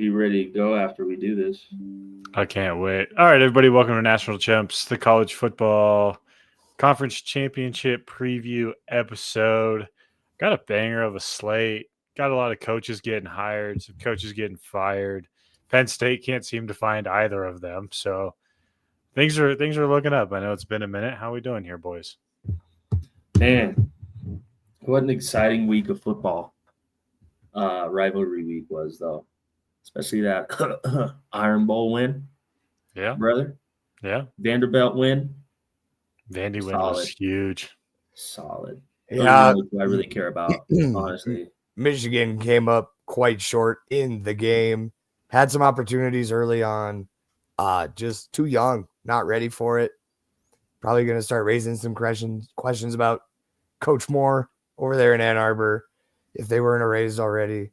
be ready to go after we do this. I can't wait. All right, everybody, welcome to National Chumps, the college football conference championship preview episode. Got a banger of a slate. Got a lot of coaches getting hired, some coaches getting fired. Penn State can't seem to find either of them, so things are looking up. I know it's been a minute. How we doing here, boys? Man, what an exciting week of football. Rivalry week was, though. Especially that Iron Bowl win. Yeah. Brother. Yeah. Vanderbilt win. Vandy win was huge. Solid. Yeah. Those are I really care about, honestly. Michigan came up quite short in the game. Had some opportunities early on. Just too young, not ready for it. Probably going to start raising some questions about Coach Moore over there in Ann Arbor if they weren't raised already.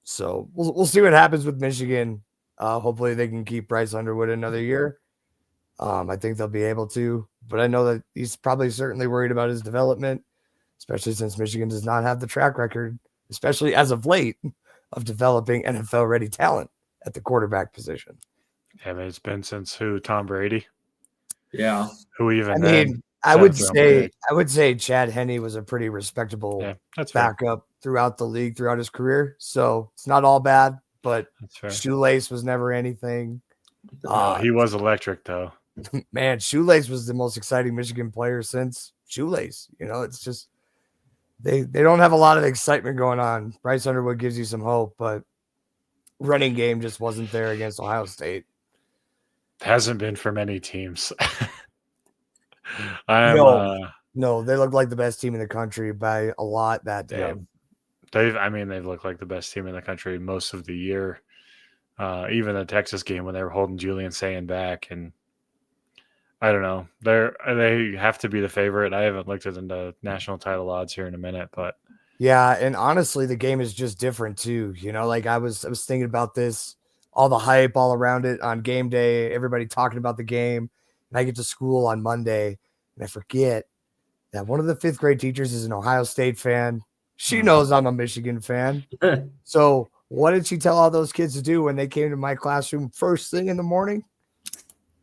So we'll see what happens with Michigan. Hopefully they can keep Bryce Underwood another year. I think they'll be able to, but I know that he's probably certainly worried about his development, especially since Michigan does not have the track record, especially as of late, of developing NFL-ready talent at the quarterback position. Yeah, I mean, it's been since who? Tom Brady? Yeah. Who even I would say Chad Henne was a pretty respectable backup throughout the league, throughout his career. So it's not all bad, but Shoelace was never anything. He was electric, though. Man, Shoelace was the most exciting Michigan player since Shoelace. You know, it's just they don't have a lot of excitement going on. Bryce Underwood gives you some hope, but running game just wasn't there against Ohio State. Hasn't been for many teams. No, they looked like the best team in the country by a lot that day. Yeah. They've looked like the best team in the country most of the year. Even the Texas game when they were holding Julian Sayin back, and I don't know. They have to be the favorite. I haven't looked at the national title odds here in a minute, but yeah, and honestly, the game is just different too. You know, like I was thinking about this, all the hype all around it on game day, everybody talking about the game, and I get to school on Monday, and I forget that one of the 5th grade teachers is an Ohio State fan. She knows I'm a Michigan fan, so. What did she tell all those kids to do when they came to my classroom first thing in the morning?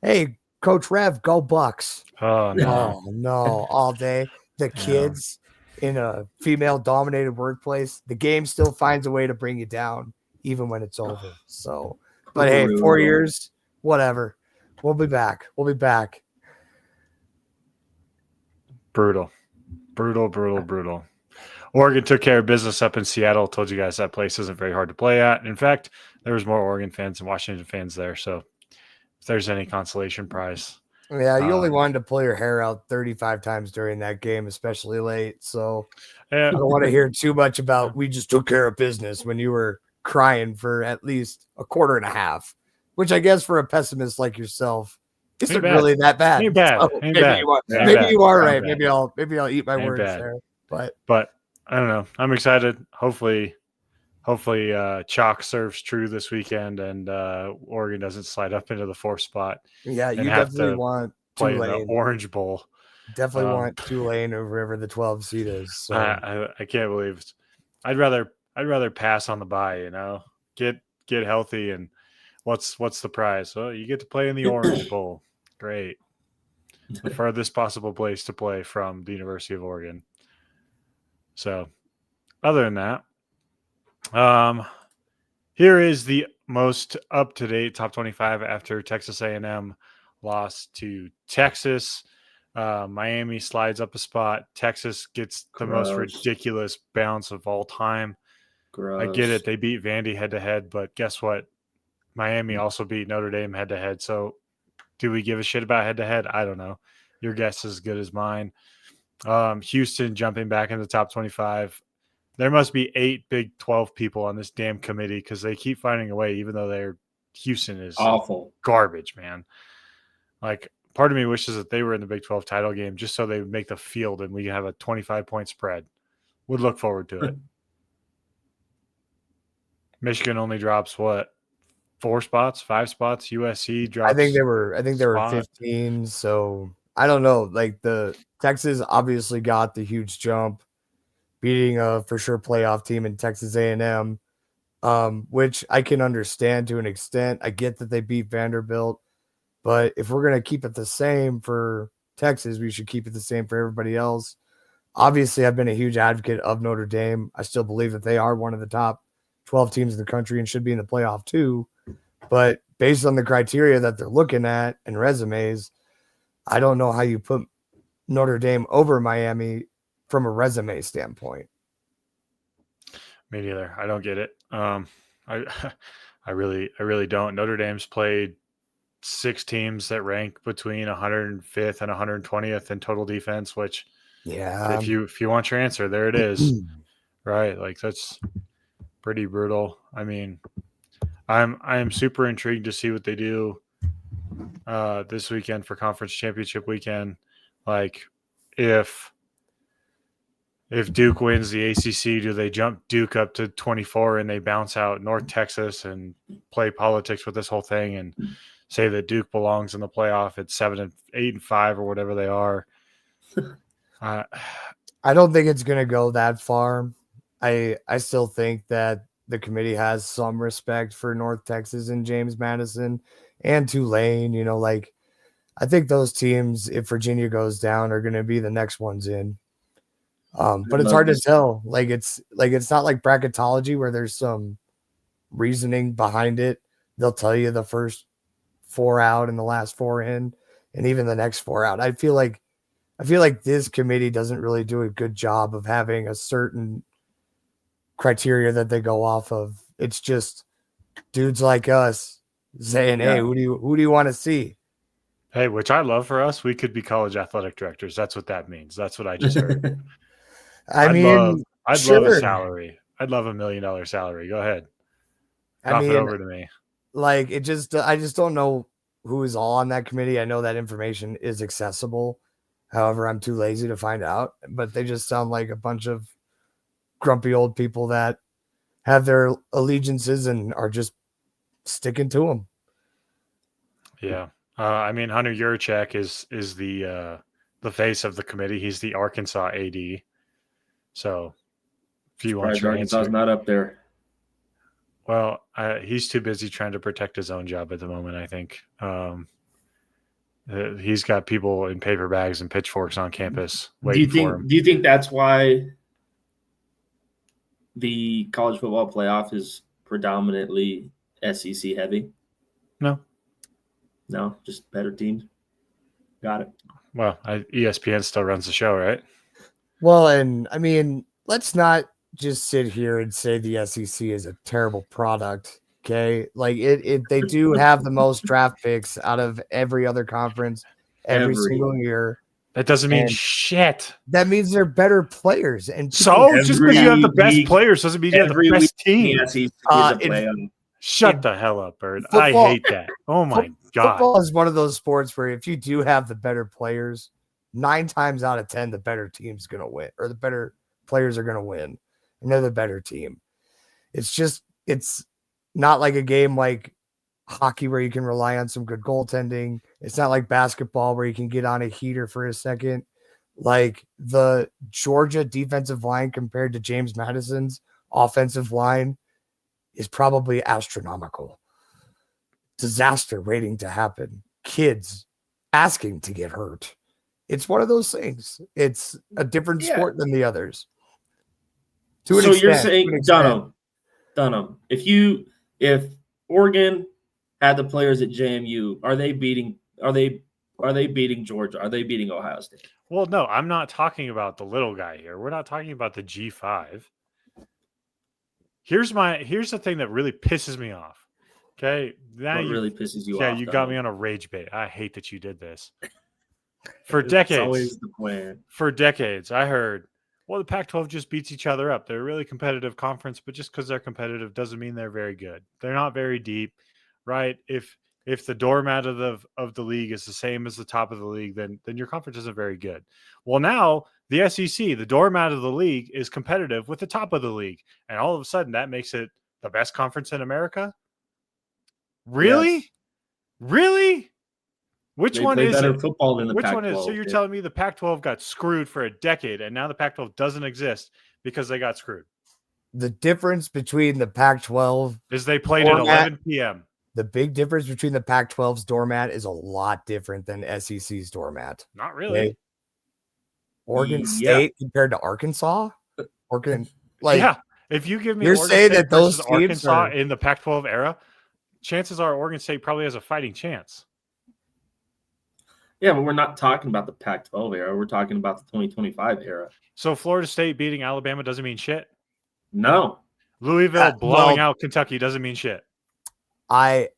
Hey, Coach Rev, go Bucks. Oh, no. No, all day. The kids in a female-dominated workplace, the game still finds a way to bring you down, even when it's over. So, but hey, 4 years, whatever. We'll be back. Brutal. Oregon took care of business up in Seattle. Told you guys that place isn't very hard to play at. In fact, there was more Oregon fans than Washington fans there. So if there's any consolation prize. Yeah, you only wanted to pull your hair out 35 times during that game, especially late. So I don't want to hear too much about we just took care of business when you were crying for at least a quarter and a half, which I guess for a pessimist like yourself isn't really that bad. Ain't bad. Maybe you are right. Maybe I'll eat my words there. But I don't know. I'm excited. Hopefully chalk serves true this weekend and Oregon doesn't slide up into the 4th spot. Yeah, you definitely want play in the Orange Bowl. Definitely want Tulane or wherever the 12 seed is. So. I can't believe it. I'd rather pass on the bye, you know. Get healthy and what's the prize? Well, you get to play in the Orange Bowl. Great. The furthest possible place to play from the University of Oregon. So, other than that, here is the most up-to-date top 25 after Texas A&M lost to Texas. Miami slides up a spot. Texas gets the most ridiculous bounce of all time. I get it. They beat Vandy head-to-head, but guess what? Miami also beat Notre Dame head-to-head. So, do we give a shit about head-to-head? I don't know. Your guess is as good as mine. Houston jumping back in the top 25. There must be 8 Big 12 people on this damn committee because they keep finding a way, even though Houston is awful garbage, man. Like, part of me wishes that they were in the Big 12 title game just so they would make the field and we have a 25-point spread. Would look forward to it. Michigan only drops what? 4 spots, 5 spots. USC drops. I think they were 15. So I don't know. Like the Texas obviously got the huge jump, beating a for sure playoff team in Texas A&M. which I can understand to an extent. I get that they beat Vanderbilt, but if we're going to keep it the same for Texas, we should keep it the same for everybody else. Obviously, I've been a huge advocate of Notre Dame. I still believe that they are one of the top 12 teams in the country and should be in the playoff too. But based on the criteria that they're looking at and resumes, I don't know how you put Notre Dame over Miami from a resume standpoint. Me neither. I don't get it. I I really don't. Notre Dame's played 6 teams that rank between 105th and 120th in total defense, which if you want your answer, there it is. Right? Like that's pretty brutal. I mean, I am super intrigued to see what they do this weekend for conference championship weekend. Like if Duke wins the ACC, do they jump Duke up to 24 and they bounce out North Texas and play politics with this whole thing and say that Duke belongs in the playoff at 7-8-5 or whatever they are? I don't think it's going to go that far. I still think that the committee has some respect for North Texas and James Madison and Tulane. You know, like I think those teams, if Virginia goes down, are going to be the next ones in. But it's hard to tell. Like it's not like bracketology where there's some reasoning behind it. They'll tell you the first 4 out and the last 4 in, and even the next 4 out. I feel like this committee doesn't really do a good job of having a certain criteria that they go off of. It's just dudes like us saying, "Hey, who do you want to see?" Hey, which I love for us. We could be college athletic directors. That's what that means. That's what I just heard. I'd love a salary. I'd love $1 million salary. Go ahead. Drop it over to me. Like I just don't know who is all on that committee. I know that information is accessible. However, I'm too lazy to find out, but they just sound like a bunch of grumpy old people that have their allegiances and are just sticking to them. Yeah. I mean, Hunter Yurchek is the face of the committee. He's the Arkansas AD. So if you want your Arkansas answer, not up there. Well, he's too busy trying to protect his own job at the moment, I think. He's got people in paper bags and pitchforks on campus waiting for him. Do you think that's why the college football playoff is predominantly SEC heavy? No, just better teams. Got it. Well, ESPN still runs the show, right? Well, and I mean, let's not just sit here and say the SEC is a terrible product. Okay. Like they do have the most draft picks out of every other conference every single year. That doesn't mean shit. That means they're better players. And so just because you have the best players doesn't mean you have the best team. Shut the hell up, Bird. I hate that. Oh my God. Football is one of those sports where if you do have the better players, 9 times out of 10, the better team's going to win, or the better players are going to win, and they're the better team. It's not like a game like hockey where you can rely on some good goaltending. It's not like basketball where you can get on a heater for a second. Like the Georgia defensive line compared to James Madison's offensive line is probably astronomical. Disaster waiting to happen. Kids asking to get hurt. It's one of those things. It's a different sport than the others. So you're saying, Dunham, if Oregon had the players at JMU, are they beating Georgia? Are they beating Ohio State? Well, no, I'm not talking about the little guy here. We're not talking about the G5. Here's the thing that really pisses me off. Okay. What really pisses you off? Yeah, you got me on a rage bait. I hate that you did this. For decades. It's always the plan. For decades, I heard, well, the Pac-12 just beats each other up. They're a really competitive conference, but just because they're competitive doesn't mean they're very good. They're not very deep, right? If the doormat of the league is the same as the top of the league, then your conference isn't very good. Well, now the SEC, the doormat of the league, is competitive with the top of the league, and all of a sudden that makes it the best conference in America. Really? Yes. Really? Which one is better it? Football than the Which Pac-12, one is? So you're telling me the Pac-12 got screwed for a decade, and now the Pac-12 doesn't exist because they got screwed? the difference between the Pac-12 is they played at 11 p.m. The big difference between the Pac-12's doormat is a lot different than SEC's doormat. Not really. Okay? Oregon State compared to Arkansas? If you give me you're Oregon saying State that those versus Arkansas in the Pac-12 era, chances are Oregon State probably has a fighting chance. Yeah, but we're not talking about the Pac-12 era. We're talking about the 2025 era. So Florida State beating Alabama doesn't mean shit? No. Louisville blowing out Kentucky doesn't mean shit. I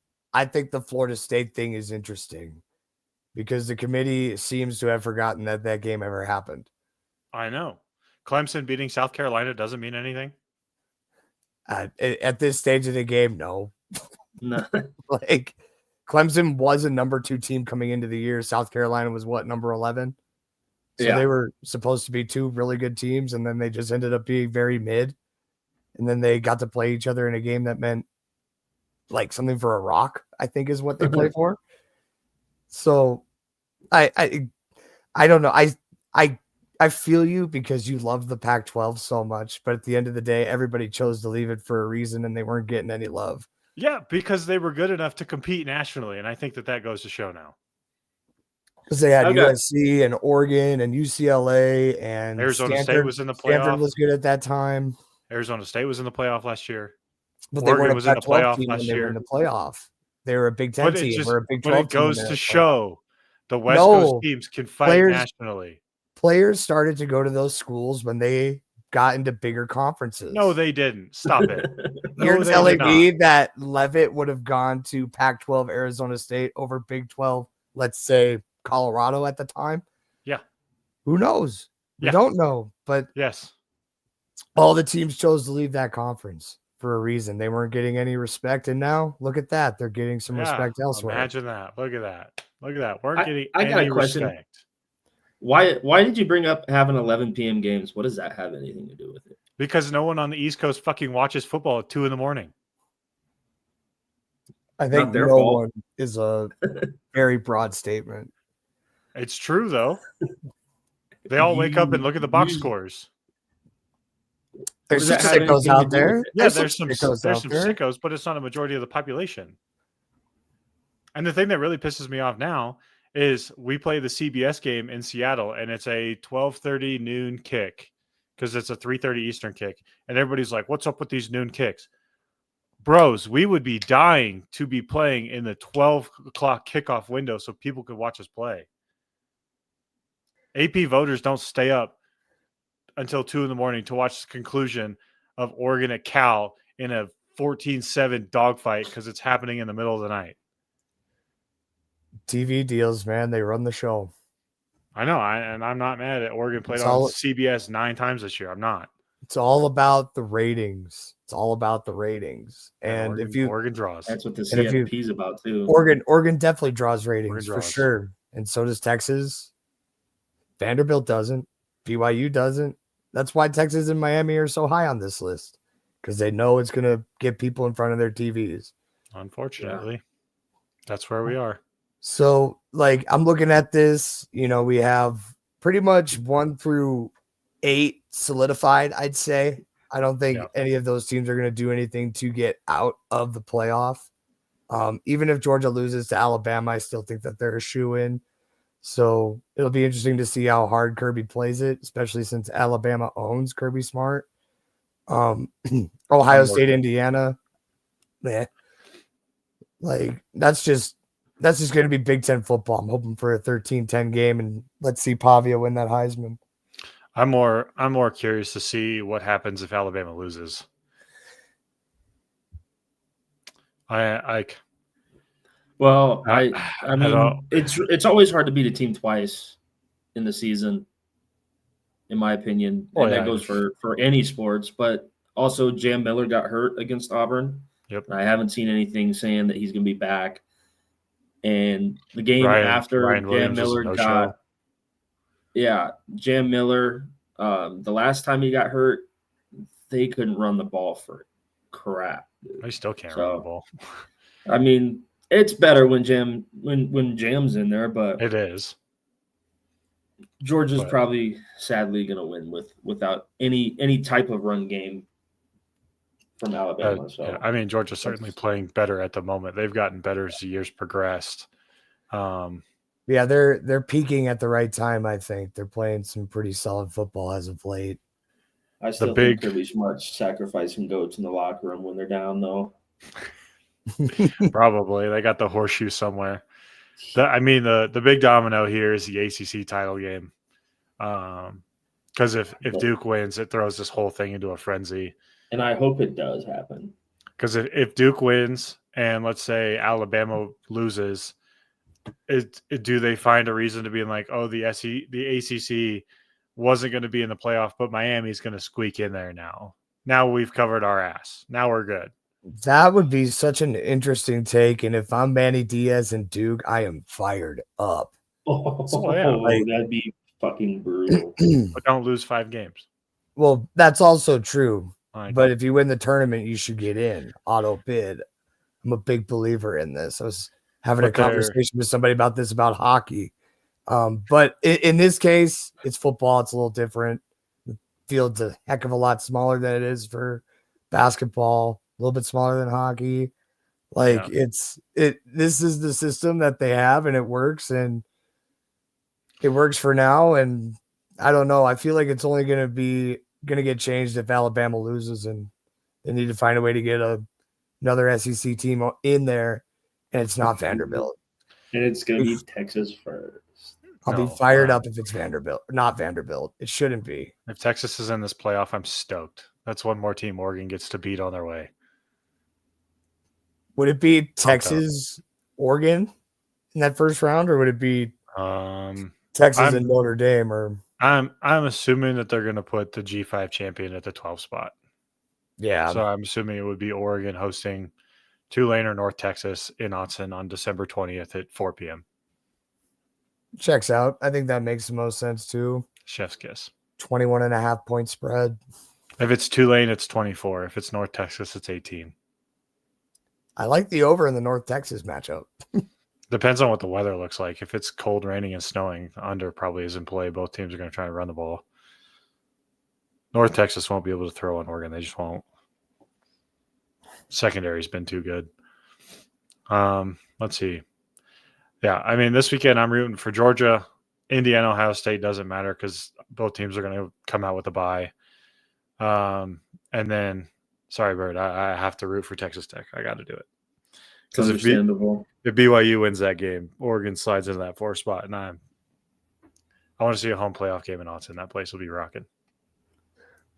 think the Florida State thing is interesting because the committee seems to have forgotten that game ever happened. I know. Clemson beating South Carolina doesn't mean anything? At this stage of the game, no. No. Like, Clemson was a number 2 team coming into the year. South Carolina was number 11? So they were supposed to be 2 really good teams, and then they just ended up being very mid. And then they got to play each other in a game that meant like something for a rock, I think is what they play for. So I don't know. I feel you because you love the Pac-12 so much, but at the end of the day, everybody chose to leave it for a reason and they weren't getting any love. Yeah, because they were good enough to compete nationally, and I think that goes to show now. Because they had USC and Oregon and UCLA and Arizona Stanford. State was in the playoff. Stanford was good at that time. Arizona State was in the playoff last year. But Oregon was in the playoff last year. In the playoff. They were a Big 10 team or a Big 12 team. But it goes to show the West Coast teams can fight nationally. Players started to go to those schools when they got into bigger conferences. No, they didn't. Stop it. You're telling me that Levitt would have gone to Pac-12 Arizona State over Big 12, let's say Colorado at the time? Yeah. Who knows? We don't know. But yes, all the teams chose to leave that conference for a reason. They weren't getting any respect. And now look at that. They're getting some respect elsewhere. Imagine that. Look at that. Look at that. We're getting I got any a question. Respect. Why did you bring up having 11 p.m. games? What does that have anything to do with it? Because no one on the East Coast fucking watches football at 2 a.m. I think no one is a very broad statement. It's true, though. They all wake up and look at the box scores. There's some sickos out there. Yeah, there's some sickos, but it's not a majority of the population. And the thing that really pisses me off now is we play the CBS game in Seattle, and it's a 12:30 noon kick because it's a 3:30 Eastern kick. And everybody's like, what's up with these noon kicks? Bros, we would be dying to be playing in the 12 o'clock kickoff window so people could watch us play. AP voters don't stay up until 2 a.m. to watch the conclusion of Oregon at Cal in a 14-7 dogfight because it's happening in the middle of the night. TV deals, man, they run the show. I know, and I'm not mad at Oregon played on CBS 9 times this year. I'm not. It's all about the ratings. It's all about the ratings. And Oregon draws. That's what the CFP is about too. Oregon definitely draws ratings for sure. And so does Texas. Vanderbilt doesn't. BYU doesn't. That's why Texas and Miami are so high on this list. Because they know it's going to get people in front of their TVs. Unfortunately. That's where we are. So, like, I'm looking at this. You know, we have pretty much 1 through 8 solidified, I'd say. I don't think any of those teams are going to do anything to get out of the playoff. Even if Georgia loses to Alabama, I still think that they're a shoo-in. So it'll be interesting to see how hard Kirby plays it, especially since Alabama owns Kirby Smart. Ohio State, Indiana. Yeah. Like, that's just going to be Big Ten football. I'm hoping for a 13-10 game, and let's see Pavia win that Heisman. I'm more curious to see what happens if Alabama loses. I mean, it's always hard to beat a team twice in the season, in my opinion. And that goes for any sports, but also Jam Miller got hurt against Auburn. Yep. I haven't seen anything saying that he's going to be back. And the game after Jam Miller got Jam Miller, the last time he got hurt, they couldn't run the ball for crap. They still can't run the ball. I mean, it's better when Jam's in there, but it is. Georgia's probably sadly going to win without any type of run game from Alabama. Yeah, I mean, Georgia's certainly playing better at the moment. They've gotten better as the years progressed. Yeah, they're peaking at the right time. I think they're playing some pretty solid football as of late. I still think Kirby Smart's sacrificing goats in the locker room when they're down, though. Probably they got the horseshoe somewhere. The big domino here is the ACC title game. Because if Duke wins, it throws this whole thing into a frenzy. And I hope it does happen. Because if Duke wins and let's say Alabama loses, do they find a reason to be like, oh, the ACC wasn't going to be in the playoff, but Miami's going to squeak in there now. Now we've covered our ass. Now we're good. That would be such an interesting take. And if I'm Manny Diaz and Duke, I am fired up. That'd be fucking brutal. But don't lose 5 games. Well, that's also true. But if you win the tournament, you should get in. Auto bid. I'm a big believer in this. I was having a conversation with somebody about this about hockey. But in this case, it's football. It's a little different. The field's a heck of a lot smaller than it is for basketball. A little bit smaller than hockey. This is the system that they have, and it works, and it works for now. And I don't know. I feel like it's only going to get changed if Alabama loses, and they need to find a way to get another SEC team in there, and it's not Vanderbilt. And it's going to be Texas first. I'll be fired up if it's Vanderbilt, not Vanderbilt. It shouldn't be. If Texas is in this playoff, I'm stoked. That's one more team Oregon gets to beat on their way. Would it be Texas, Oregon in that first round, or would it be Texas and Notre Dame? Or I'm assuming that they're going to put the G5 champion at the 12th spot. Yeah. So I'm assuming it would be Oregon hosting Tulane or North Texas in Autzen on December 20th at 4 p.m. Checks out. I think that makes the most sense too. Chef's kiss. 21.5 point spread. If it's Tulane, it's 24. If it's North Texas, it's 18. I like the over in the North Texas matchup. Depends on what the weather looks like. If it's cold, raining, and snowing, the under probably is in play. Both teams are going to try to run the ball. North Texas won't be able to throw on Oregon. They just won't. Secondary's been too good. Let's see. Yeah, I mean, this weekend I'm rooting for Georgia. Indiana, Ohio State doesn't matter because both teams are going to come out with a bye. And then, sorry, Bird, I have to root for Texas Tech. I got to do it. Because if BYU wins that game, Oregon slides into that 4th spot, and I want to see a home playoff game in Autzen. That place will be rocking.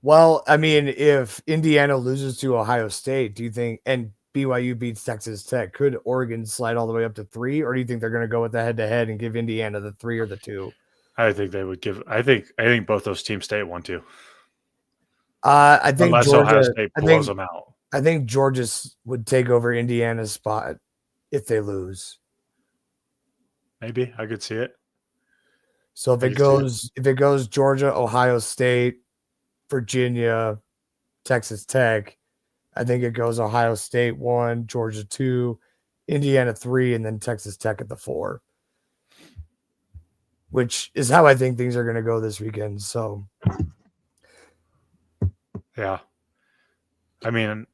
Well, I mean, if Indiana loses to Ohio State, do you think, and BYU beats Texas Tech, could Oregon slide all the way up to 3, or do you think they're going to go with the head-to-head and give Indiana the 3 or the 2? I think they would give. I think both those teams stay at 1-2. I think unless Georgia, Ohio State blows them out. I think Georgia would take over Indiana's spot if they lose. Maybe I could see it. So if it goes Georgia, Ohio State, Virginia, Texas Tech, I think it goes Ohio State 1, Georgia 2, Indiana 3, and then Texas Tech at the 4, which is how I think things are going to go this weekend. So, yeah, I mean,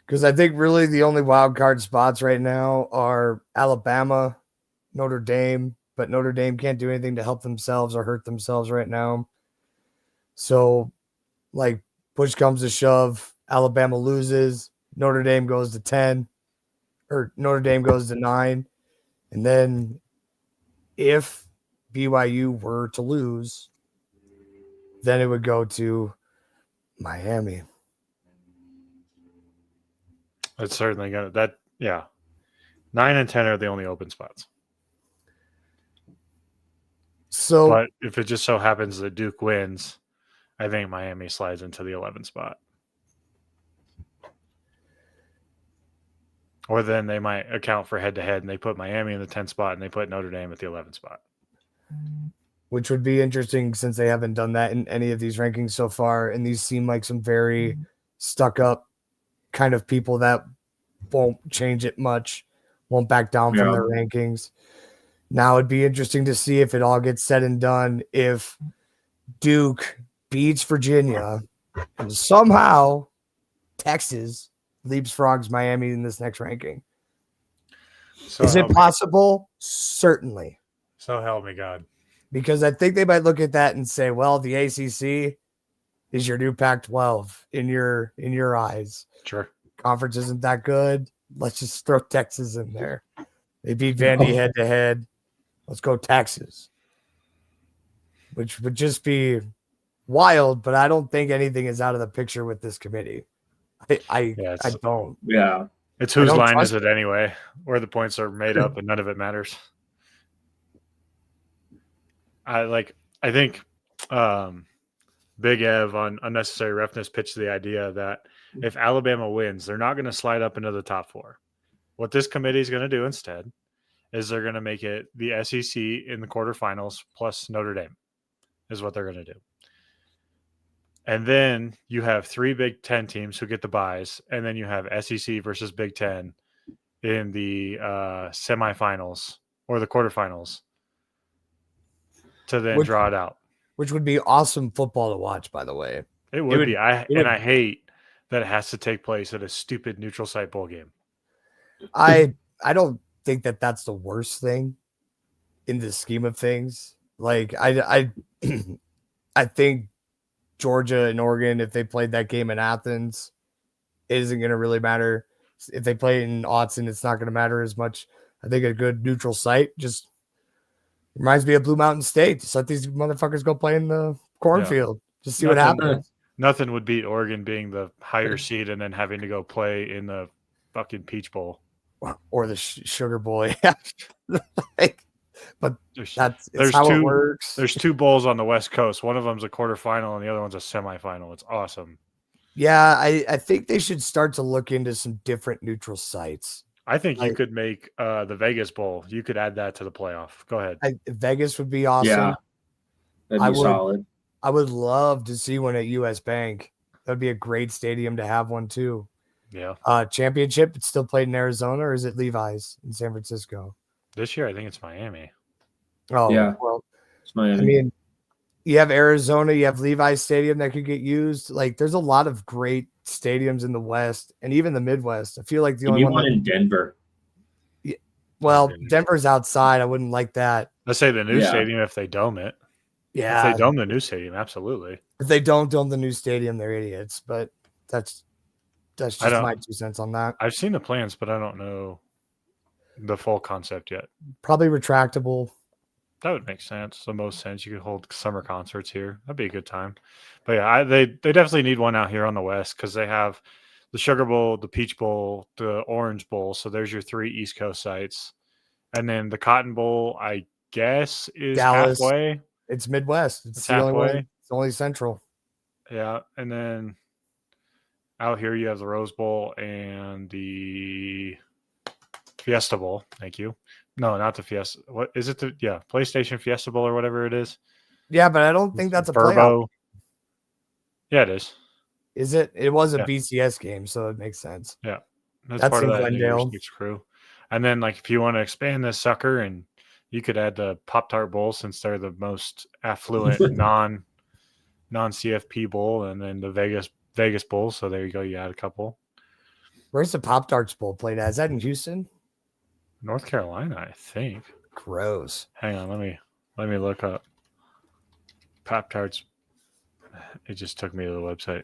because I think really the only wild card spots right now are Alabama, Notre Dame, but Notre Dame can't do anything to help themselves or hurt themselves right now. So, like, push comes to shove, Alabama loses, Notre Dame goes to 10, or Notre Dame goes to 9. And then if BYU were to lose, then it would go to Miami. It's certainly going to, that, yeah. 9 and 10 are the only open spots. So, but if it just so happens that Duke wins, I think Miami slides into the 11th spot. Or then they might account for head-to-head, and they put Miami in the 10th spot, and they put Notre Dame at the 11th spot. Which would be interesting since they haven't done that in any of these rankings so far, and these seem like some very stuck-up kind of people that won't change it much, won't back down from their rankings. Now it'd be interesting to see if it all gets said and done, if Duke beats Virginia And somehow Texas leapfrogs Miami in this next ranking. So is it possible? Certainly. So help me God. Because I think they might look at that and say, well, the ACC is your new Pac-12 in your eyes. Sure. Conference isn't that good. Let's just throw Texas in there. They beat Vandy head-to-head. Let's go Texas. Which would just be wild, but I don't think anything is out of the picture with this committee. I don't. Yeah. It's whose line is it anyway, where the points are made up and none of it matters. I think Big Ev on Unnecessary Roughness pitched the idea that if Alabama wins, they're not going to slide up into the top 4. What this committee is going to do instead is they're going to make it the SEC in the quarterfinals plus Notre Dame is what they're going to do. And then you have 3 Big Ten teams who get the buys, and then you have SEC versus Big Ten in the semifinals or the quarterfinals to then draw it out. Which would be awesome football to watch, by the way. It would be. I hate that it has to take place at a stupid neutral site bowl game. I don't think that that's the worst thing in the scheme of things. Like I think Georgia and Oregon, if they played that game in Athens, it isn't going to really matter. If they play in Autzen, it's not going to matter as much. I think a good neutral site just reminds me of Blue Mountain State. Just let these motherfuckers go play in the cornfield. Yeah. Just see what happens. Nothing would beat Oregon being the higher seed and then having to go play in the fucking Peach Bowl. Or the Sugar Bowl. But there's how it works. There's 2 bowls on the West Coast. One of them's a quarterfinal and the other one's a semifinal. It's awesome. Yeah, I think they should start to look into some different neutral sites. I think you could make the Vegas Bowl. You could add that to the playoff. Go ahead. Vegas would be awesome. Yeah, that'd be solid. I would love to see one at US Bank. That'd be a great stadium to have one too. Yeah. Championship, it's still played in Arizona, or is it Levi's in San Francisco? This year, I think it's Miami. Oh, yeah. Well, it's Miami. I mean, you have Arizona, you have Levi's Stadium that could get used. Like, there's a lot of great stadiums in the West and even the Midwest. I feel like the only one in Denver. Yeah, well, Denver's outside. I wouldn't like that. Let's say the new stadium if they dome it. Yeah. If they dome the new stadium, absolutely. If they don't dome the new stadium, they're idiots. But that's just my 2 cents on that. I've seen the plans, but I don't know the full concept yet. Probably retractable. That would make sense. The most sense. You could hold summer concerts here. That'd be a good time. But yeah, they definitely need one out here on the West because they have the Sugar Bowl, the Peach Bowl, the Orange Bowl. So there's your 3 East Coast sites. And then the Cotton Bowl, I guess, is Dallas. Halfway. It's Midwest. It's the halfway. Only way. It's only Central. Yeah. And then out here you have the Rose Bowl and the Fiesta Bowl. Thank you. No, not the Fiesta. What is it? PlayStation Fiesta Bowl or whatever it is. Yeah, but I don't think that's a playoff. Yeah, it is. Is it? It was a BCS game, so it makes sense. Yeah, that's part of that Glendale crew. And then, like, if you want to expand this sucker, and you could add the Pop-Tart Bowl since they're the most affluent non CFP bowl, and then the Vegas Bowl. So there you go. You add a couple. Where's the Pop-Tarts Bowl played at? Is that in Houston? North Carolina, I think. Gross. Hang on, let me look up Pop-Tarts. It just took me to the website.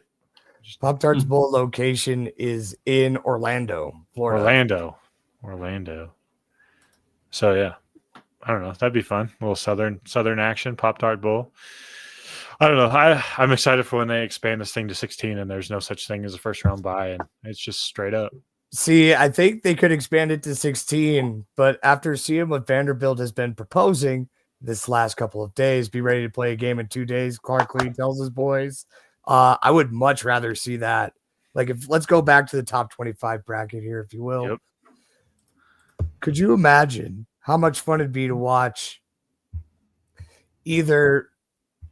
Pop-Tarts Bowl location is in Orlando, Florida. Orlando. So yeah, I don't know. That'd be fun. A little southern action. Pop-Tart Bowl. I don't know. I'm excited for when they expand this thing to 16 and there's no such thing as a first round bye and it's just straight up. See, I think they could expand it to 16, but after seeing what Vanderbilt has been proposing this last couple of days, be ready to play a game in 2 days, Clark Lee tells his boys, I would much rather see that. Like, let's go back to the top 25 bracket here, if you will. Yep. Could you imagine how much fun it'd be to watch either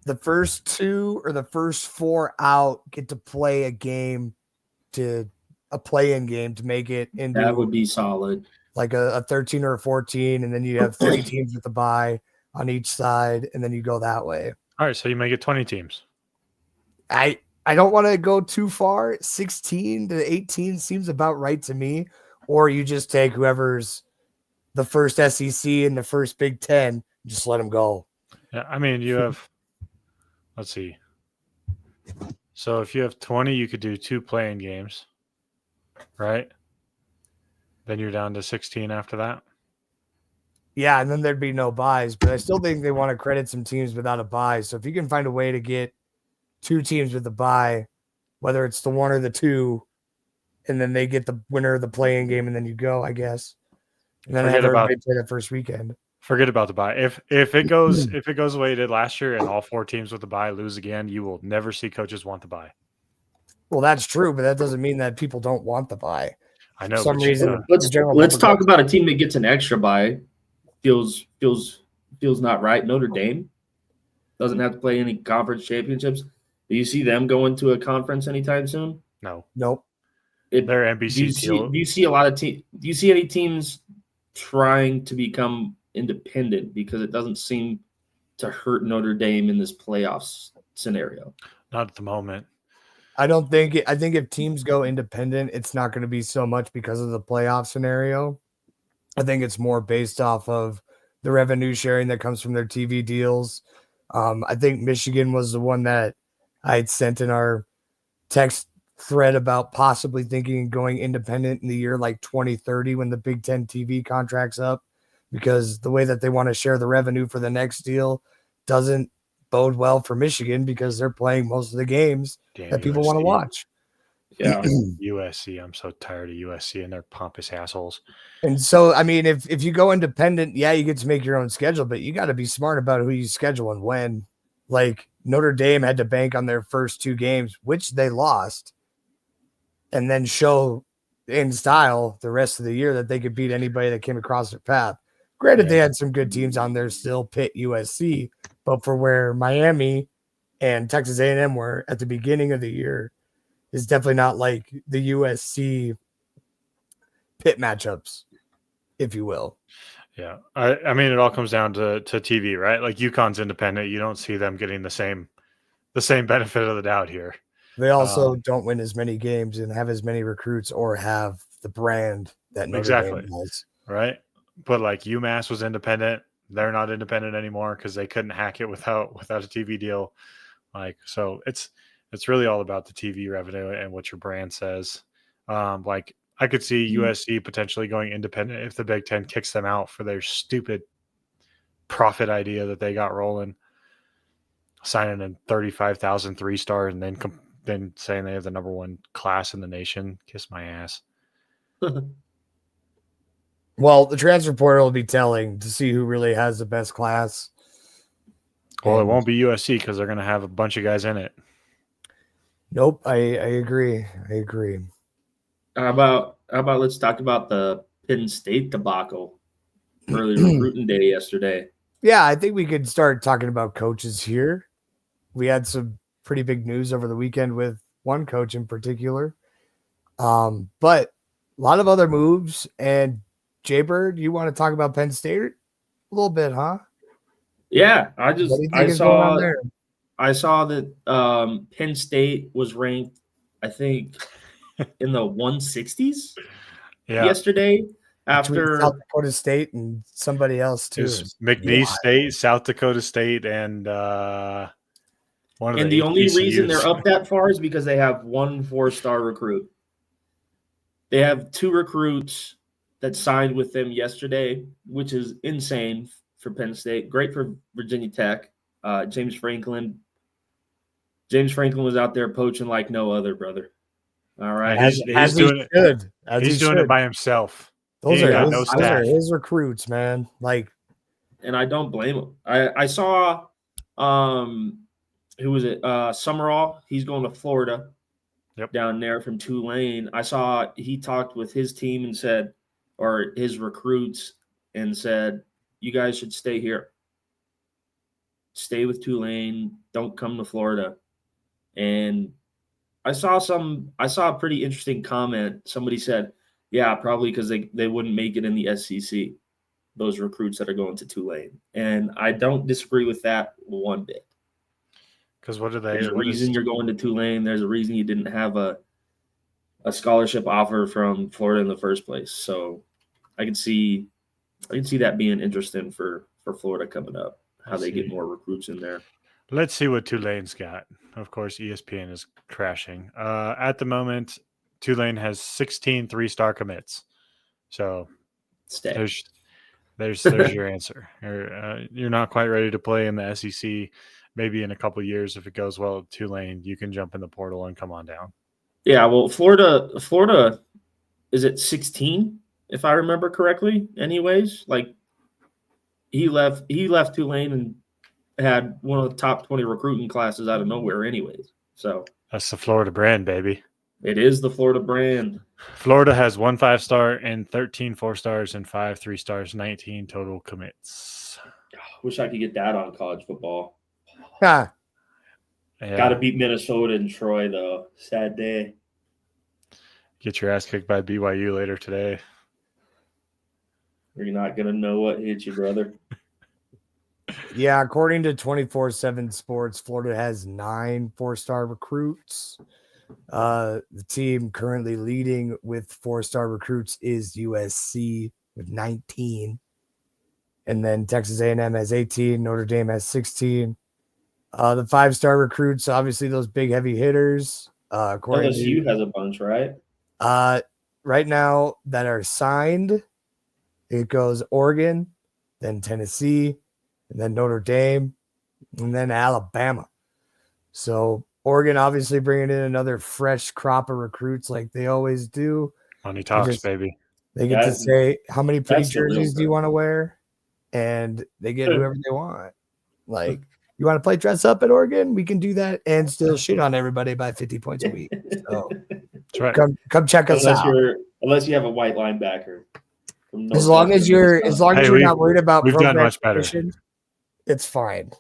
the first 2 or the first 4 out get to play a game a play-in game to make it into that would be solid, like a 13 or a 14, and then you have 3 teams with the bye on each side, and then you go that way. All right, so you make it 20 teams. I I don't want to go too far. 16 to 18 seems about right to me. Or you just take whoever's the first SEC and the first Big Ten, just let them go. Yeah, I mean, you have, let's see. So if you have 20, you could do 2 playing games, right? Then you're down to 16 after that. Yeah, and then there'd be no buys, but I still think they want to credit some teams without a buy. So if you can find a way to get 2 teams with a buy, whether it's the 1 or the 2, and then they get the winner of the playing game, and then you go, I guess. And then have everybody play that first weekend. Forget about the buy. If it goes the way it did last year and all 4 teams with the buy lose again, you will never see coaches want the buy. Well, that's true, but that doesn't mean that people don't want the buy. I know. For some reason, let's talk about a team that gets an extra buy. Feels not right. Notre Dame doesn't have to play any conference championships. Do you see them going to a conference anytime soon? No. Nope. They're NBC. Do you see a lot of do you see any teams trying to become independent because it doesn't seem to hurt Notre Dame in this playoffs scenario? Not at the moment. I think if teams go independent, it's not going to be so much because of the playoff scenario. I think it's more based off of the revenue sharing that comes from their TV deals. I think Michigan was the one that I had sent in our text thread about possibly thinking going independent in the year like 2030 when the Big Ten TV contract's up, because the way that they want to share the revenue for the next deal doesn't bode well for Michigan because they're playing most of the games that people want to watch. Yeah. USC. I'm so tired of USC and their pompous assholes. And so, I mean, if you go independent, yeah, you get to make your own schedule, but you got to be smart about who you schedule and when. Like Notre Dame had to bank on their first 2 games, which they lost, and then show in style the rest of the year that they could beat anybody that came across their path. Granted, they had some good teams on there still, Pitt, USC, but for where Miami and Texas A&M were at the beginning of the year is definitely not like the USC Pitt matchups, if you will. Yeah. I mean, it all comes down to TV, right? Like UConn's independent. You don't see them getting the same benefit of the doubt here. They also don't win as many games and have as many recruits or have the brand that Notre Dame has. Right. But like UMass was independent. They're not independent anymore because they couldn't hack it without a TV deal. Like, so it's really all about the TV revenue and what your brand says. Like I could see USC potentially going independent if the Big Ten kicks them out for their stupid profit idea that they got rolling, signing in 35,000 3-stars and then saying they have the number 1 class in the nation. Kiss my ass. Well, the transfer portal will be telling to see who really has the best class. Well, it won't be USC because they're going to have a bunch of guys in it. Nope, I agree. How about let's talk about the Penn State debacle early recruiting day yesterday. Yeah, I think we could start talking about coaches here. We had some pretty big news over the weekend with one coach in particular. But a lot of other moves. And Jaybird, you want to talk about Penn State a little bit, huh? Yeah, I saw that Penn State was ranked, I think, in the 160s yesterday after South Dakota State and somebody else too. McNeese State, South Dakota State, and one of the only reason they're up that far is because they have 1 4-star recruit. They have 2 recruits that signed with them yesterday, which is insane for Penn State. Great for Virginia Tech. James Franklin was out there poaching like no other, brother. All right. He's doing it by himself. Those are his recruits, man. Like, and I don't blame him. I saw who was it? Summerall. He's going to Florida. Yep. Down there from Tulane. I saw he talked with his team and said, or his recruits, and said, you guys should stay here. Stay with Tulane. Don't come to Florida. And I saw a pretty interesting comment. Somebody said, yeah, probably because they wouldn't make it in the SEC, those recruits that are going to Tulane. And I don't disagree with that one bit. Because what do they? There's a reason you're going to Tulane. There's a reason you didn't have a scholarship offer from Florida in the first place. So I can see that being interesting for Florida coming up, how they get more recruits in there. Let's see what Tulane's got. Of course, ESPN is crashing. At the moment, Tulane has 16 3-star commits. So there's your answer. You're not quite ready to play in the SEC. Maybe in a couple of years, if it goes well at Tulane, you can jump in the portal and come on down. Yeah, well, Florida is at 16, if I remember correctly. Anyways, like he left Tulane and had one of the top 20 recruiting classes out of nowhere. Anyways, so that's the Florida brand, baby. It is the Florida brand. Florida has 1 5-star and 13 4-stars and 5 3-stars, 19 total commits. Wish I could get that on college football. Yeah. Got to beat Minnesota and Troy, though. Sad day. Get your ass kicked by BYU later today. You're not going to know what hit you, brother. Yeah, according to 24/7 Sports, Florida has 9 4-star recruits. The team currently leading with 4-star recruits is USC with 19. And then Texas A&M has 18. Notre Dame has 16. The 5-star recruits, obviously those big heavy hitters. LSU has a bunch, right? Right now that are signed, it goes Oregon, then Tennessee, and then Notre Dame, and then Alabama. So Oregon obviously bringing in another fresh crop of recruits like they always do. Money talks, baby. They get to say, how many pretty jerseys do you want to wear? And they get whoever they want. Like, you want to play dress up at Oregon? We can do that and still shit on everybody by 50 points a week. So that's right. Come check us out. Unless you have a white linebacker. As long as you're not worried about we've done much better. It's fine.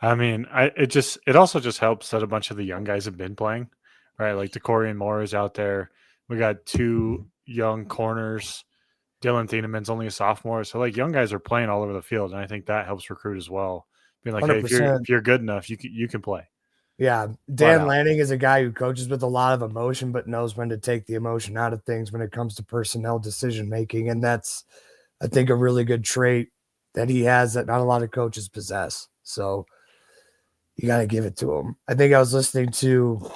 I mean, it also just helps that a bunch of the young guys have been playing, right? Like DeCorian Moore is out there. We got 2 young corners. Dylan Thienemann's only a sophomore, so like young guys are playing all over the field, and I think that helps recruit as well. Being like, 100%. Hey, if you're good enough, you can play. Yeah, Dan Lanning is a guy who coaches with a lot of emotion, but knows when to take the emotion out of things when it comes to personnel decision making, and that's, I think, a really good trait that he has that not a lot of coaches possess. So you got to give it to him. I think I was listening to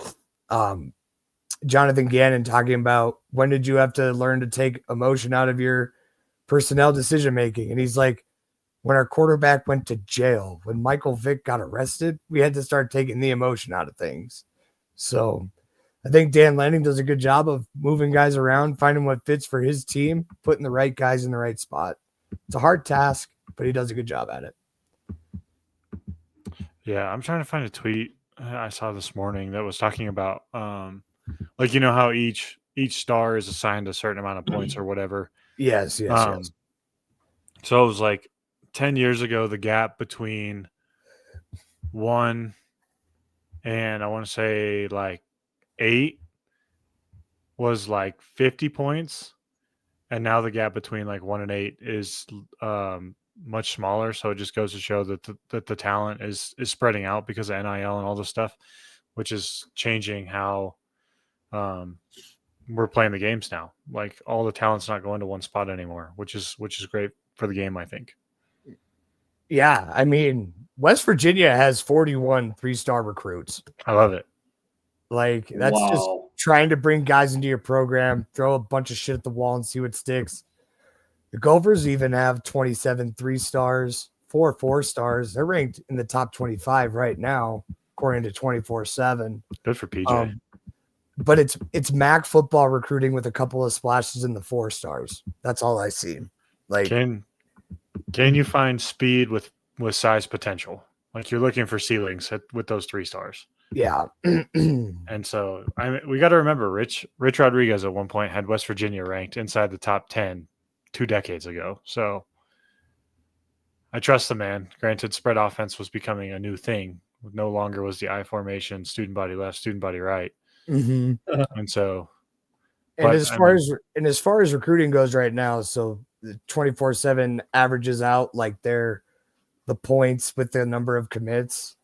Jonathan Gannon talking about when did you have to learn to take emotion out of your personnel decision making, and he's like, when our quarterback went to jail, when Michael Vick got arrested, we had to start taking the emotion out of things. So I think Dan Lanning does a good job of moving guys around, finding what fits for his team, putting the right guys in the right spot. It's a hard task, but he does a good job at it. Yeah, I'm trying to find a tweet I saw this morning that was talking about, like, you know how each star is assigned a certain amount of points or whatever. Yes. So it was like 10 years ago, the gap between 1 and I want to say like 8 was like 50 points. And now the gap between like 1 and 8 is much smaller. So it just goes to show that the talent is spreading out because of NIL and all this stuff, which is changing how we're playing the games now. Like all the talent's not going to one spot anymore, which is great for the game, I think. Yeah, I mean, West Virginia has 41 3-star recruits. I love it. Like, that's just trying to bring guys into your program, throw a bunch of shit at the wall and see what sticks. The Gophers even have 27 3-stars, 4 4-stars. They're ranked in the top 25 right now, according to 24/7. Good for PJ. But it's MAC football recruiting with a couple of splashes in the 4-stars. That's all I see. Like, Can you find speed with size potential? Like you're looking for ceilings with those 3-stars. Yeah. And so we got to remember Rich Rodriguez at one point had West Virginia ranked inside the top 10 2 decades ago. So I trust the man. Granted, spread offense was becoming a new thing. No longer was the I formation, student body left, student body right. Mm-hmm. And so, as far as recruiting goes right now, so the 24/7 averages out like they're the points with the number of commits.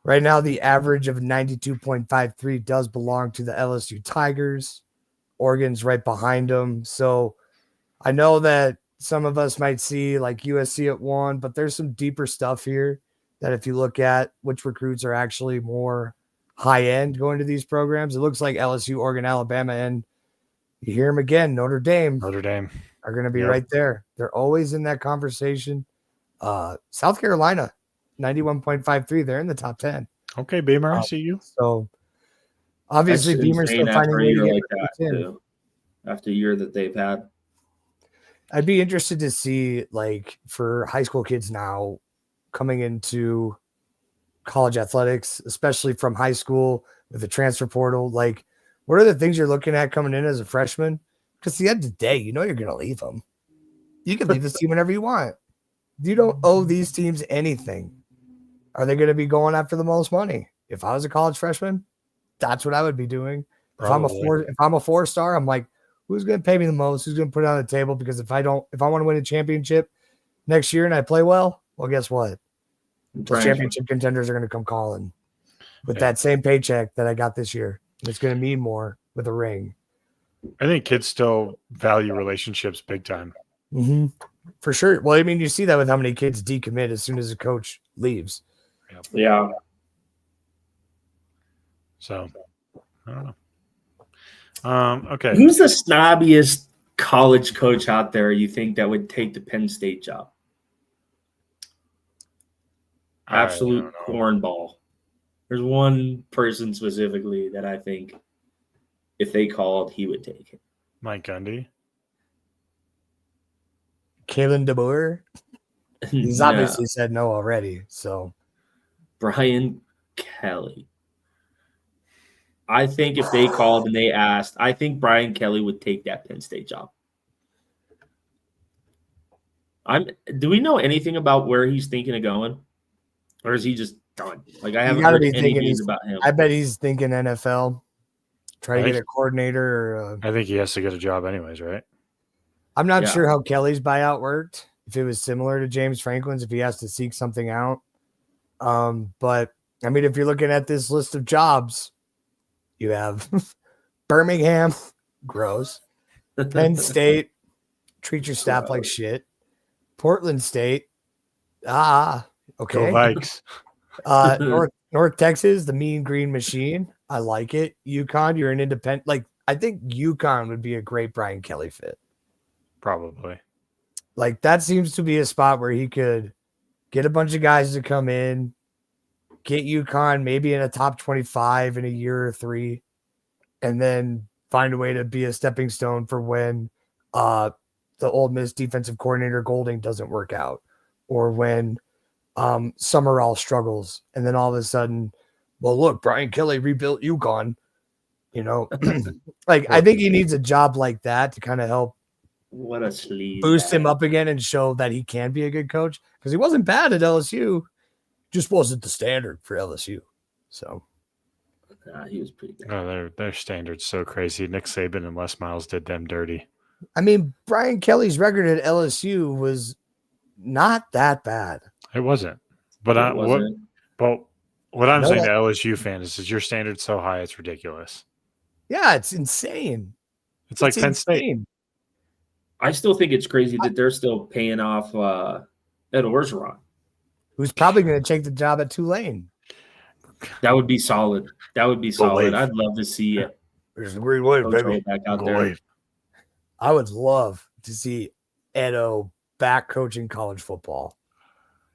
Right now, the average of 92.53 does belong to the LSU Tigers. Oregon's right behind them. So I know that some of us might see like USC at 1, but there's some deeper stuff here that if you look at which recruits are actually more high end going to these programs, it looks like LSU, Oregon, Alabama, and you hear them again, Notre Dame are going to be right there. They're always in that conversation. South Carolina, 91.53. They're in the top 10. Okay, Beamer, I see you. So obviously Beamer's still finding a way to get like that too, after a year that they've had. I'd be interested to see, like, for high school kids now coming into college athletics, especially from high school with the transfer portal, like, what are the things you're looking at coming in as a freshman? Because at the end of the day, you know you're going to leave them. You can leave this team whenever you want. You don't owe these teams anything. Are they going to be going after the most money? If I was a college freshman, that's what I would be doing. If I'm a 4-star, I'm like, who's going to pay me the most? Who's going to put it on the table? Because if I want to win a championship next year and I play well, guess what? The championship contenders are going to come calling with that same paycheck that I got this year. And it's going to mean more with a ring. I think kids still value relationships big time. Mm-hmm. For sure. Well, I mean, you see that with how many kids decommit as soon as a coach leaves. Yeah. So, I don't know. Okay. Who's the snobbiest college coach out there you think that would take the Penn State job? Absolute cornball. There's one person specifically that I think if they called, he would take it. Mike Gundy. Kalen DeBoer. He's obviously said no already. So Brian Kelly. I think if they called and they asked, I think Brian Kelly would take that Penn State job. Do we know anything about where he's thinking of going? Or is he just done? Like, I haven't heard any news about him. I bet he's thinking NFL. Try to get a coordinator. Or I think he has to get a job anyways, right? I'm not sure how Kelly's buyout worked. If it was similar to James Franklin's, if he has to seek something out. But, I mean, if you're looking at this list of jobs, you have Birmingham, gross. Penn State, treat your staff like shit. Portland State, okay. Go Vikes. North Texas, the Mean Green Machine. I like it. UConn, you're an independent. Like, I think UConn would be a great Brian Kelly fit. Probably. Like, that seems to be a spot where he could get a bunch of guys to come in, get UConn maybe in a top 25 in a year or 3, and then find a way to be a stepping stone for when the Ole Miss defensive coordinator Golding doesn't work out, or when Summerall struggles, and then all of a sudden, well, look, Brian Kelly rebuilt UConn. You know, like, I think he needs a job like that to kind of help boost him up again and show that he can be a good coach, because he wasn't bad at LSU, just wasn't the standard for LSU. So he was pretty good. Oh, their standard's so crazy. Nick Saban and Les Miles did them dirty. I mean, Brian Kelly's record at LSU was not that bad. It wasn't. But what I'm saying to LSU fans is your standard's so high, it's ridiculous. Yeah, it's insane. It's like Penn State. I still think it's crazy that they're still paying off Ed Orgeron, who's probably going to take the job at Tulane. That would be solid. I'd love to see it. There's a green wave, baby. Back out there. I would love to see Edo back coaching college football.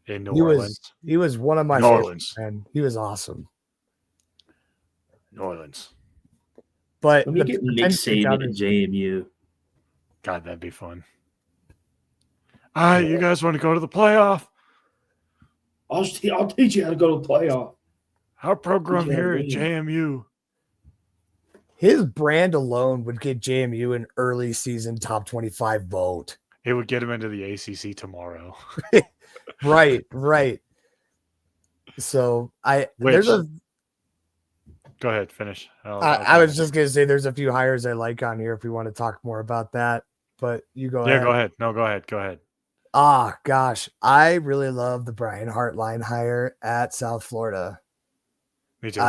In New Orleans. He was one of my favorites, and he was awesome. New Orleans. But let me get Nick Saban at JMU. God, that'd be fun. All right, you guys want to go to the playoff? I'll teach you how to go to the playoff. Our program here at JMU. His brand alone would get JMU an early season top 25 vote. It would get him into the ACC tomorrow. Right. So go ahead, finish. I was just going to say there's a few hires I like on here if we want to talk more about that, but you go ahead. Yeah, go ahead. No, go ahead. Gosh, I really love the Brian Hartline hire at South Florida. Me too.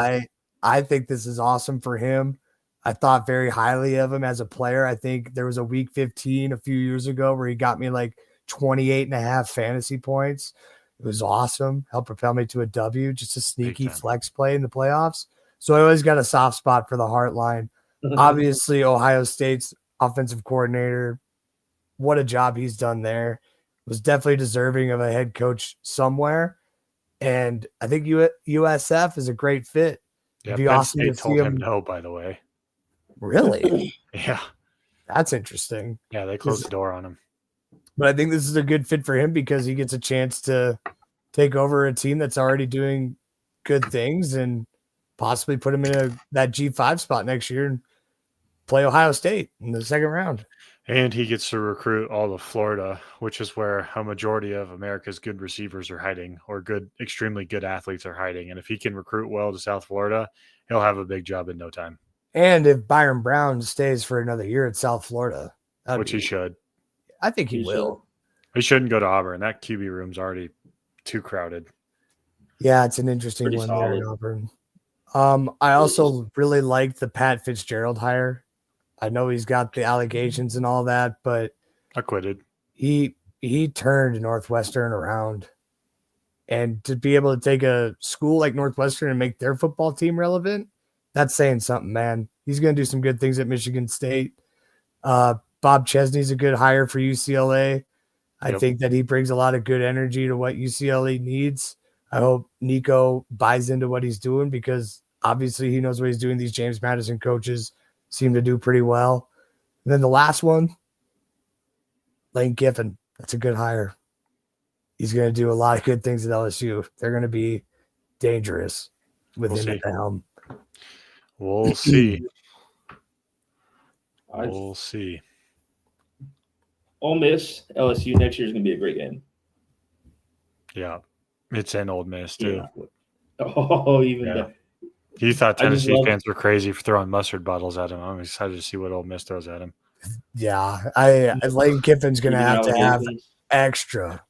I think this is awesome for him. I thought very highly of him as a player. I think there was a week 15 a few years ago where he got me like 28.5 fantasy points. It was awesome. Helped propel me to a W, just a sneaky flex play in the playoffs. So I always got a soft spot for the Heartline. Obviously, Ohio State's offensive coordinator, what a job he's done there. Was definitely deserving of a head coach somewhere. And I think USF is a great fit. Yeah, It'd be Penn awesome State to see told him him. no, by the way. Really? Yeah. That's interesting. Yeah, they closed the door on him. But I think this is a good fit for him because he gets a chance to take over a team that's already doing good things and possibly put him in that G5 spot next year and play Ohio State in the second round. And he gets to recruit all of Florida, which is where a majority of America's good receivers are hiding, or extremely good athletes are hiding. And if he can recruit well to South Florida, he'll have a big job in no time. And if Byron Brown stays for another year at South Florida, which he should. I think he will. He shouldn't go to Auburn. That QB room's already too crowded. Yeah, it's an interesting one there in Auburn. I also really like the Pat Fitzgerald hire. I know he's got the allegations and all that, but acquitted. He turned Northwestern around. And to be able to take a school like Northwestern and make their football team relevant, that's saying something, man. He's going to do some good things at Michigan State. Bob Chesney's a good hire for UCLA. I think that he brings a lot of good energy to what UCLA needs. I hope Nico buys into what he's doing because obviously he knows what he's doing. These James Madison coaches seem to do pretty well. And then the last one, Lane Kiffin. That's a good hire. He's going to do a lot of good things at LSU. They're going to be dangerous with him at the helm. We'll see. We'll see. Ole Miss, LSU next year is going to be a great game. Yeah. It's in Ole Miss, too. Yeah. Oh, even that. You thought Tennessee fans were crazy for throwing mustard bottles at him. I'm excited to see what Ole Miss throws at him. Yeah. Lane Kiffin's going to have extra.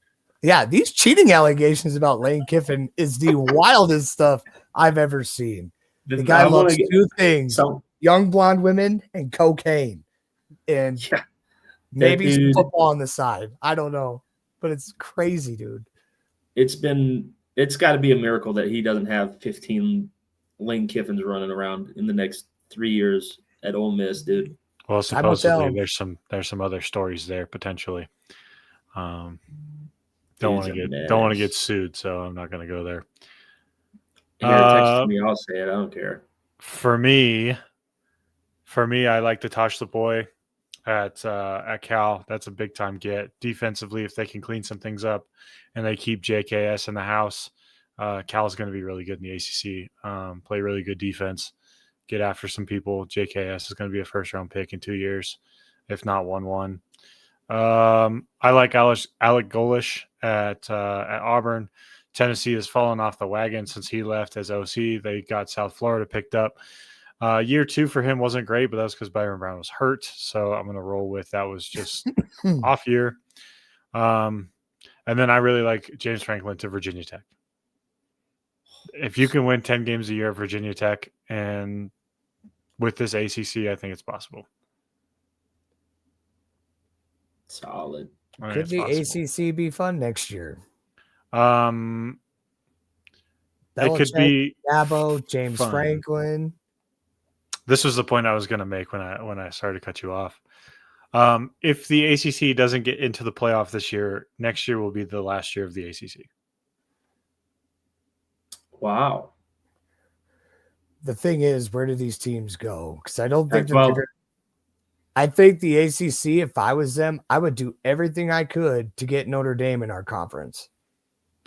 Yeah, these cheating allegations about Lane Kiffin is the wildest stuff I've ever seen. The guy loves two things, young blonde women and cocaine. And maybe some football on the side. I don't know. But it's crazy, dude. It's got to be a miracle that he doesn't have 15 Lane Kiffins running around in the next 3 years at Ole Miss, dude. Well, supposedly there's some other stories there potentially. Don't want to get sued, so I'm not going to go there. Text me, I'll say it. I don't care. For me, I like to Tosh the boy at Cal. That's a big time get. Defensively, if they can clean some things up and they keep JKS in the house, Cal's going to be really good in the ACC. Play really good defense, get after some people. JKS is going to be a first round pick in 2 years, if not 1-1. I like Alec Golish at Auburn. Tennessee has fallen off the wagon since he left as OC. They got South Florida picked up. Year 2 for him wasn't great, but that's because Byron Brown was hurt. So I'm going to roll with that was just off year. And then I really like James Franklin to Virginia Tech. If you can win 10 games a year at Virginia Tech and with this ACC, I think it's possible. Solid. Could the ACC be fun next year? It could be Dabo, James fun. Franklin. This was the point I was going to make when I started to cut you off. If the ACC doesn't get into the playoff this year, next year will be the last year of the ACC. Wow. The thing is, where do these teams go? Because I don't think I think the ACC, if I was them, I would do everything I could to get Notre Dame in our conference.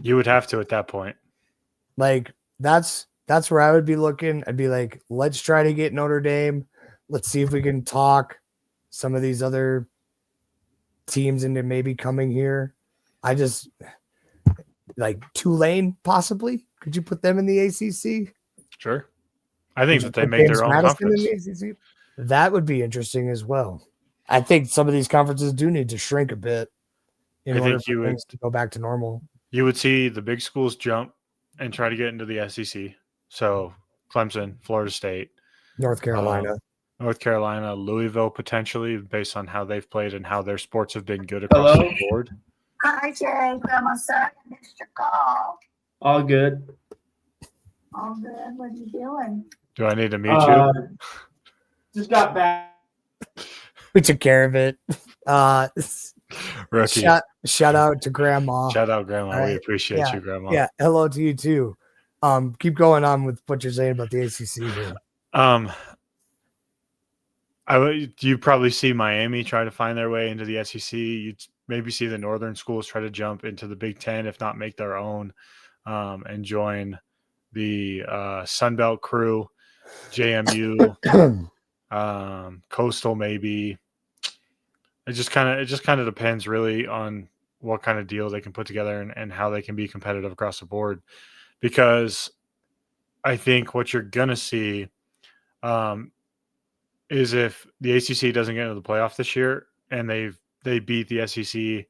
You would have to at that point. Like, that's where I would be looking. I'd be like, let's try to get Notre Dame. Let's see if we can talk some of these other teams into maybe coming here. I just like Tulane, possibly. Could you put them in the ACC? Sure. I think that they make their own conference. In the ACC? That would be interesting as well. I think some of these conferences do need to shrink a bit in order for things to go back to normal. You would see the big schools jump and try to get into the SEC. So Clemson, Florida State, North Carolina, Louisville, potentially, based on how they've played and how their sports have been good across the board. Hi, Jay. Grandma, sorry I missed your call. All good. All good. What are you doing? Do I need to meet you? Just got back. We took care of it. Rookie. Shout out to Grandma. Shout out, Grandma. We appreciate you, Grandma. Yeah. Hello to you too. Keep going on with what you're saying about the ACC here. You probably see Miami try to find their way into the SEC. You'd maybe see the northern schools try to jump into the Big Ten, if not make their own, and join the Sunbelt crew, JMU, Coastal maybe. It just kind of depends really on what kind of deal they can put together and how they can be competitive across the board. Because I think what you're gonna see is if the ACC doesn't get into the playoff this year and they beat the SEC,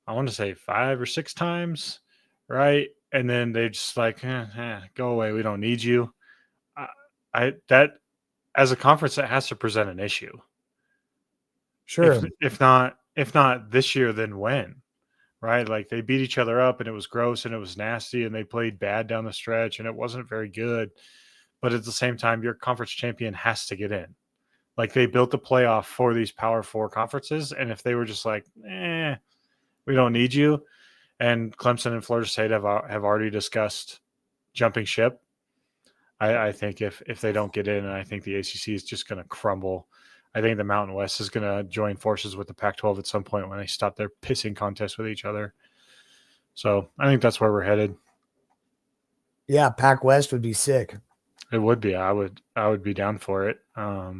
I want to say 5 or 6 times, right? And then they just like, go away, we don't need you. That as a conference that has to present an issue. Sure. If not this year, then when? Right? Like they beat each other up and it was gross and it was nasty and they played bad down the stretch and it wasn't very good. But at the same time, your conference champion has to get in. Like they built the playoff for these Power 4 conferences. And if they were just like, we don't need you. And Clemson and Florida State have already discussed jumping ship. I think if they don't get in, and I think the ACC is just going to crumble. I think the Mountain West is going to join forces with the Pac-12 at some point when they stop their pissing contest with each other. So I think that's where we're headed. Yeah, Pac West would be sick. It would be. I would be down for it. I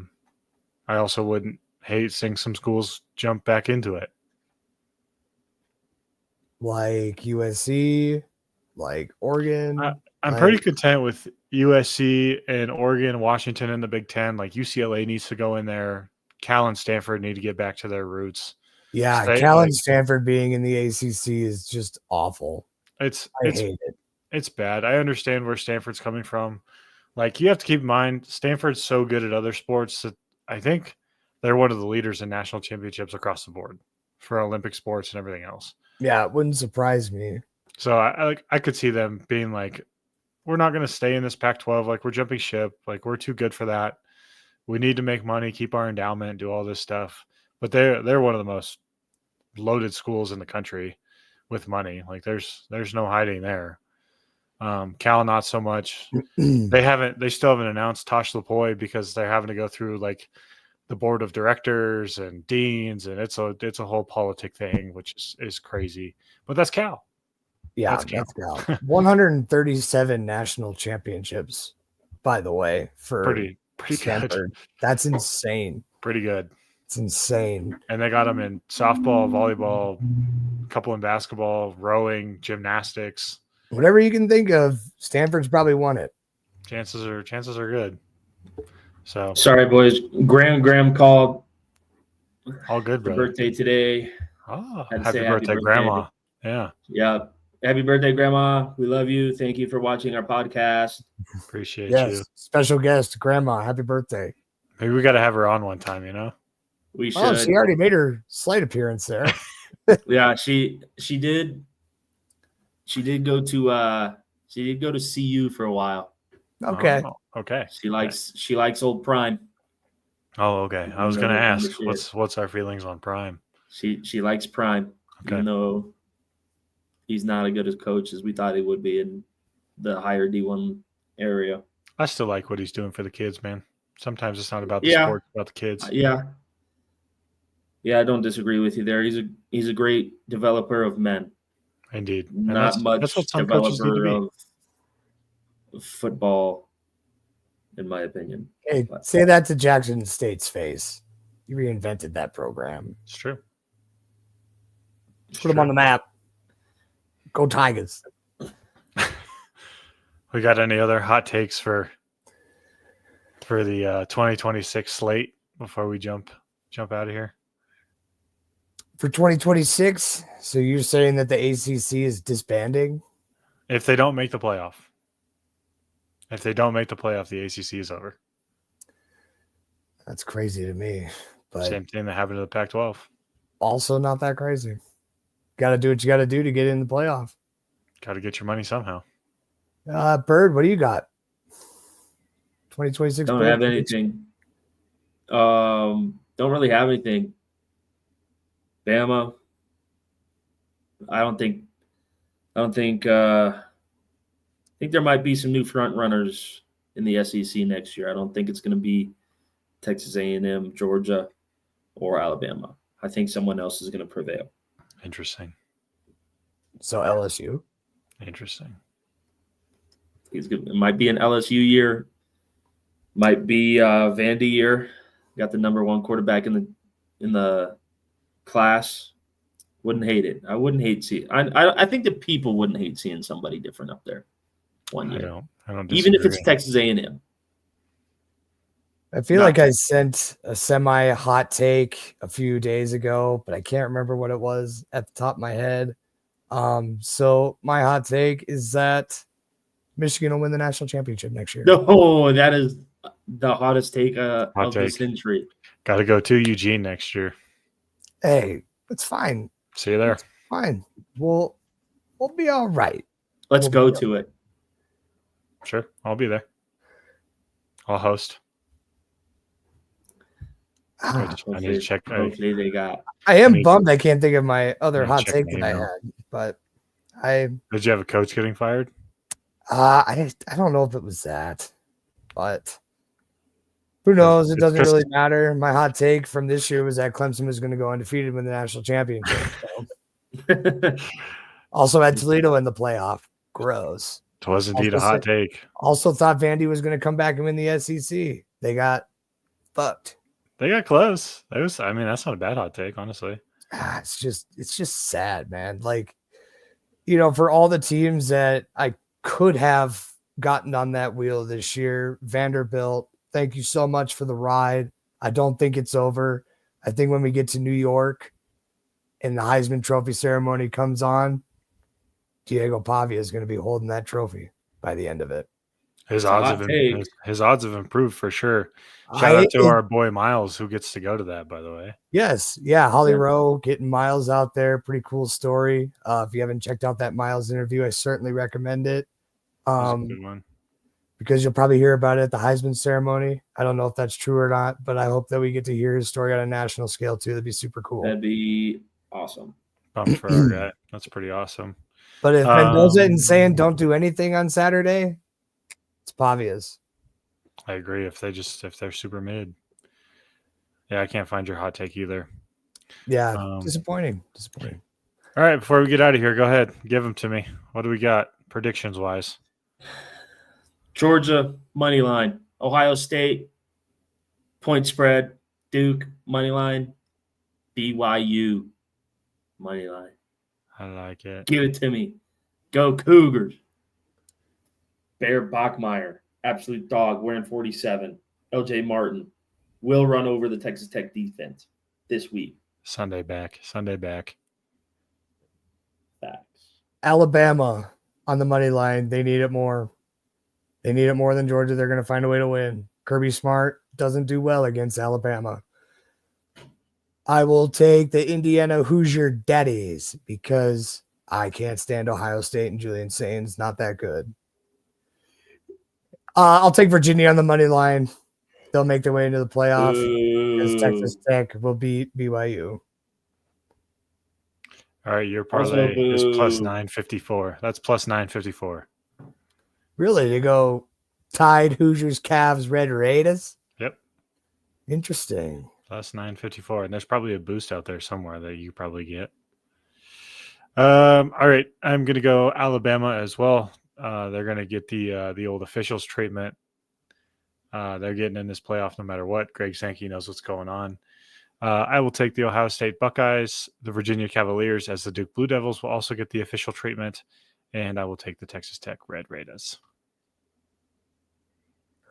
also wouldn't hate seeing some schools jump back into it. Like USC, like Oregon. I'm pretty content with USC and Oregon, Washington in the Big Ten. Like UCLA needs to go in there. Cal and Stanford need to get back to their roots. Yeah, Cal and Stanford being in the ACC is just awful. I hate it. It's bad. I understand where Stanford's coming from. Like you have to keep in mind, Stanford's so good at other sports that I think they're one of the leaders in national championships across the board for Olympic sports and everything else. Yeah, it wouldn't surprise me. So I could see them being like, we're not going to stay in this Pac-12. Like we're jumping ship. Like we're too good for that. We need to make money, keep our endowment, do all this stuff. But they're one of the most loaded schools in the country with money. Like there's no hiding there. Cal, not so much. They still haven't announced Tosh Lupoi because they're having to go through like the board of directors and deans, and it's a whole politic thing, which is crazy. But that's Cal. Yeah, that's Cal. 137 national championships, by the way, for pretty Stanford. good. That's insane. Pretty good. It's insane. And they got them in softball, volleyball, a couple in basketball, rowing, gymnastics. Whatever you can think of, Stanford's probably won it. Chances are good. So sorry, boys. Graham called. All good, brother. Birthday today. Oh, happy birthday, Grandma. Yeah. Happy birthday, Grandma. We love you. Thank you for watching our podcast. Appreciate you. Special guest, Grandma. Happy birthday. Maybe we got to have her on one time, you know? We should. Oh, she already made her slight appearance there. Yeah, she did. She did go to CU for a while. Okay. Oh, okay. She likes old Prime. Oh, okay. I was gonna ask what's our feelings on Prime. She likes Prime, okay. Even though he's not as good as coach as we thought he would be in the higher D1 area. I still like what he's doing for the kids, man. Sometimes it's not about the sport, it's about the kids. Yeah, I don't disagree with you there. He's a great developer of men. Indeed. And not much developer of football, in my opinion. Hey, say that to Jackson State's face. You reinvented that program. It's true. Put them on the map. Go Tigers. We got any other hot takes for the 2026 slate before we jump out of here? For 2026, so you're saying that the ACC is disbanding? If they don't make the playoff. If they don't make the playoff, the ACC is over. That's crazy to me. But same thing that happened to the Pac-12. Also not that crazy. Got to do what you got to do to get in the playoff. Got to get your money somehow. Bird, what do you got? 2026. Don't have anything. Don't really have anything. Bama. I think there might be some new front runners in the SEC next year. I don't think it's going to be Texas A&M, Georgia, or Alabama. I think someone else is going to prevail. Interesting. So LSU. Interesting. It might be an LSU year. Might be Vandy year. Got the number one quarterback in the class. Wouldn't hate it. I wouldn't hate seeing. I think the people wouldn't hate seeing somebody different up there one year. I don't even if it's Texas A&M. I feel like I sent a semi-hot take a few days ago, but I can't remember what it was at the top of my head. So my hot take is that Michigan will win the national championship next year. No, that is the hottest take of the century. Got to go to Eugene next year. Hey, it's fine. See you there. It's fine. We'll be all right. Let's go to it. Sure, I'll be there. I'll host. I need to check. Hopefully they got. I am bummed I can't think of my other hot take that I had, but Did you have a coach getting fired? I don't know if it was that, but who knows? It doesn't really matter. My hot take from this year was that Clemson was going to go undefeated win the national championship. So. Also had Toledo in the playoff. Gross. It was indeed a hot take. Also thought Vandy was going to come back and win the SEC. They got fucked. They got close. That's not a bad hot take, honestly. It's just sad, man. Like, for all the teams that I could have gotten on that wheel this year, Vanderbilt, thank you so much for the ride. I don't think it's over. I think when we get to New York and the Heisman Trophy ceremony comes on, Diego Pavia is going to be holding that trophy by the end of it. His odds have improved for sure. Shout out to our boy Miles, who gets to go to that, by the way. Yes. Yeah. Holly Rowe getting Miles out there. Pretty cool story. If you haven't checked out that Miles interview, I certainly recommend it. That's a good one. Because you'll probably hear about it at the Heisman ceremony. I don't know if that's true or not, but I hope that we get to hear his story on a national scale too. That'd be super cool. That'd be awesome. Bummed for our guy. That's pretty awesome. But if Mendoza and saying don't do anything on Saturday, it's Pavia's. I agree. If they're super mid. Yeah, I can't find your hot take either. Yeah, disappointing. All right, before we get out of here, go ahead. Give them to me. What do we got predictions-wise? Georgia, money line. Ohio State, point spread. Duke, money line. BYU, money line. I like it. Give it to me. Go Cougars. Bear Bachmeier, absolute dog, wearing 47. LJ Martin will run over the Texas Tech defense this week. Sunday back. Facts. Alabama on the money line. They need it more. They need it more than Georgia. They're going to find a way to win. Kirby Smart doesn't do well against Alabama. I will take the Indiana Hoosier Daddies because I can't stand Ohio State and Julian Sainz. Not that good. I'll take Virginia on the money line. They'll make their way into the playoff because Texas Tech will beat BYU. All right, your parlay is plus 954. That's plus 954. Really? They go Tide, Hoosiers, Cavs, Red Raiders? Yep. Interesting. Plus 954. And there's probably a boost out there somewhere that you probably get. All right, I'm going to go Alabama as well. They're going to get the old officials treatment. They're getting in this playoff no matter what. Greg Sankey knows what's going on. I will take the Ohio State Buckeyes, the Virginia Cavaliers, as the Duke Blue Devils will also get the official treatment. And I will take the Texas Tech Red Raiders.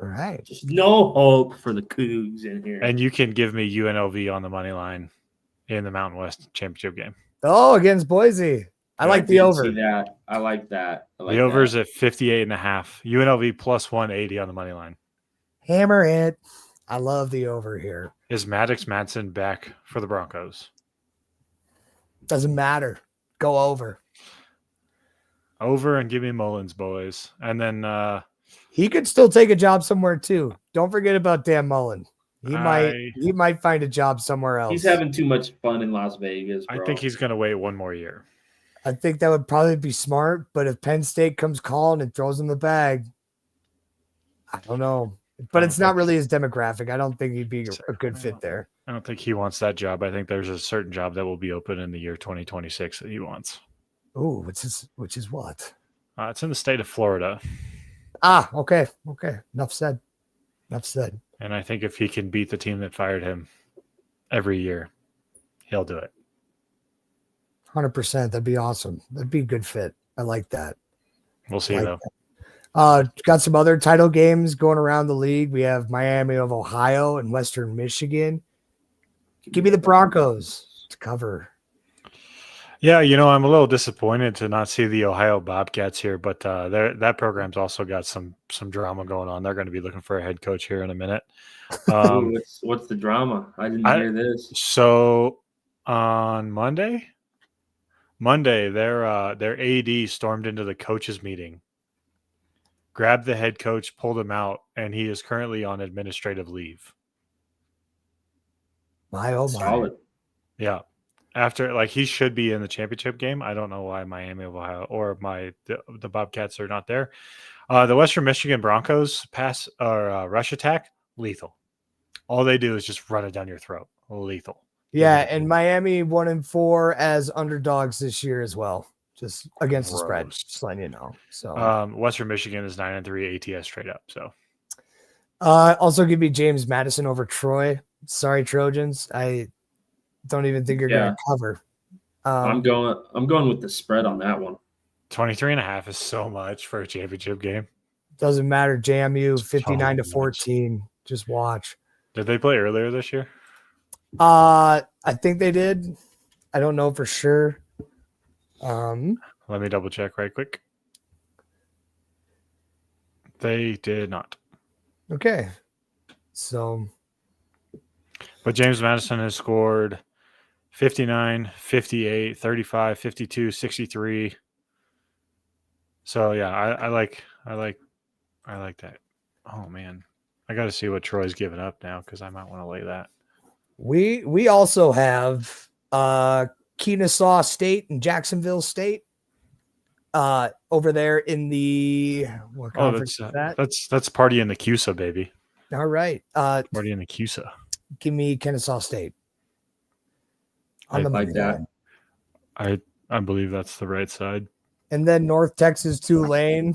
All right. Just no hope for the Cougs in here. And you can give me UNLV on the money line in the Mountain West championship game. Oh, against Boise. I like the over. See that. I like that. The over's at 58.5. UNLV plus 180 on the money line. Hammer it. I love the over here. Is Maddox Madsen back for the Broncos? Doesn't matter. Go over. Over and give me Mullins, boys. And then he could still take a job somewhere too. Don't forget about Dan Mullen. He might find a job somewhere else. He's having too much fun in Las Vegas, bro. I think he's going to wait one more year. I think that would probably be smart, but if Penn State comes calling and throws him the bag, I don't know. But it's not really his demographic. I don't think he'd be a good fit there. I don't think he wants that job. I think there's a certain job that will be open in the year 2026 that he wants. Ooh, which is what? It's in the state of Florida. Okay. Enough said. And I think if he can beat the team that fired him every year, he'll do it. 100%. That'd be awesome. That'd be a good fit. I like that. We'll see, though. Got some other title games going around the league. We have Miami of Ohio and Western Michigan. Give me the Broncos to cover. Yeah, I'm a little disappointed to not see the Ohio Bobcats here, but that program's also got some drama going on. They're going to be looking for a head coach here in a minute. What's the drama? I didn't hear this. So on Monday, their AD stormed into the coaches meeting, grabbed the head coach, pulled him out, and he is currently on administrative leave. My oh my. Solid. Yeah. After he should be in the championship game. I don't know why Miami of Ohio or the Bobcats are not there. The Western Michigan Broncos pass or rush attack, lethal. All they do is just run it down your throat. Lethal. Yeah, and Miami 1-4 as underdogs this year as well, just against the spread. Just letting you know. So Western Michigan is 9-3 ATS straight up. So also give me James Madison over Troy. Sorry, Trojans. I don't even think you're going to cover. I'm going with the spread on that one. 23.5 is so much for a championship game. Doesn't matter. JMU 59-14. Just watch. Did they play earlier this year? I think they did. I don't know for sure. Let me double check right quick. They did not. Okay. So. But James Madison has scored 59, 58, 35, 52, 63. So yeah, I like that. Oh man. I got to see what Troy's giving up now because I might want to lay that. We also have Kennesaw State and Jacksonville State over there in the what conference is that? That's party in the CUSA, baby. All right. Party in the CUSA. Give me Kennesaw State. I like that. I believe that's the right side. And then North Texas Tulane.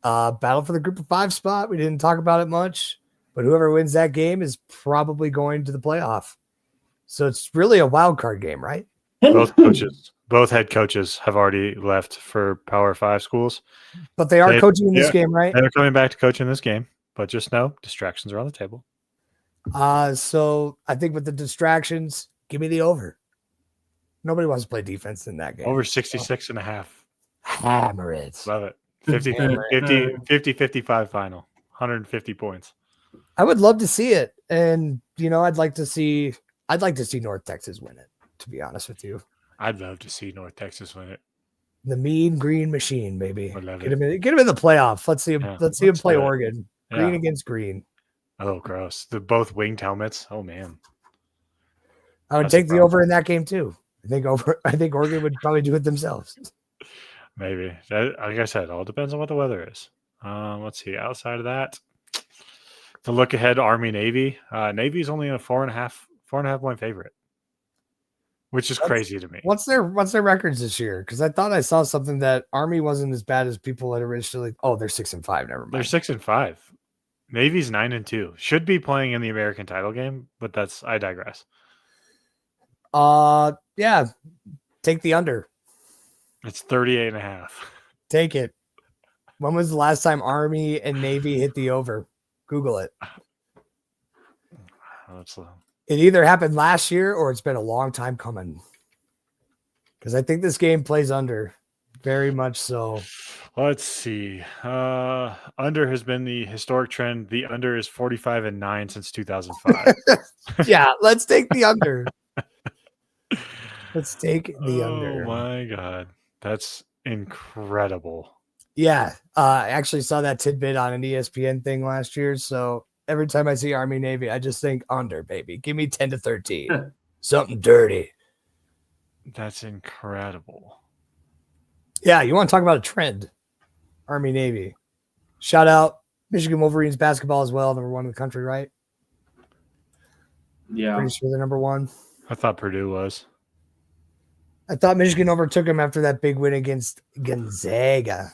Battle for the group of 5 spot. We didn't talk about it much, but whoever wins that game is probably going to the playoff. So it's really a wild card game, right? Both head coaches have already left for Power 5 schools. But they are coaching in this game, right? They're coming back to coach in this game, but just know distractions are on the table. So I think with the distractions, give me the over. Nobody wants to play defense in that game. Over 66.5. Hammer it. Love it. 50-55 final. 150 points. I would love to see it. And I'd like to see North Texas win it, to be honest with you. I'd love to see North Texas win it. The Mean Green Machine, baby. I love get him in the playoff. Let's see him play Oregon. Green against green. Oh, gross. They're both winged helmets. Oh man. I would take the over in that game too. I think Oregon would probably do it themselves. Maybe. Like I said, it all depends on what the weather is. Let's see. Outside of that, to look ahead, Army Navy. Navy's only a 4.5 point favorite, which is crazy to me. What's their records this year? Because I thought I saw something that Army wasn't as bad as people had originally. Oh, they're 6-5. Never mind. They're 6-5. Navy's 9-2. Should be playing in the American title game, but I digress. Yeah. Take the under. It's 38.5. Take it. When was the last time Army and Navy hit the over? Google it. It either happened last year or it's been a long time coming. Because I think this game plays under. Very much so. Let's see. Under has been the historic trend. The under is 45-9 since 2005. Yeah, let's take the under. Let's take the under. Oh my God. That's incredible. Yeah. I actually saw that tidbit on an ESPN thing last year. So every time I see Army Navy, I just think under, baby. Give me 10-13. Something dirty. That's incredible. Yeah, you want to talk about a trend? Army Navy. Shout out Michigan Wolverines basketball as well. Number 1 in the country, right? Yeah. Pretty sure they're number 1. I thought Purdue was. I thought Michigan overtook them after that big win against Gonzaga.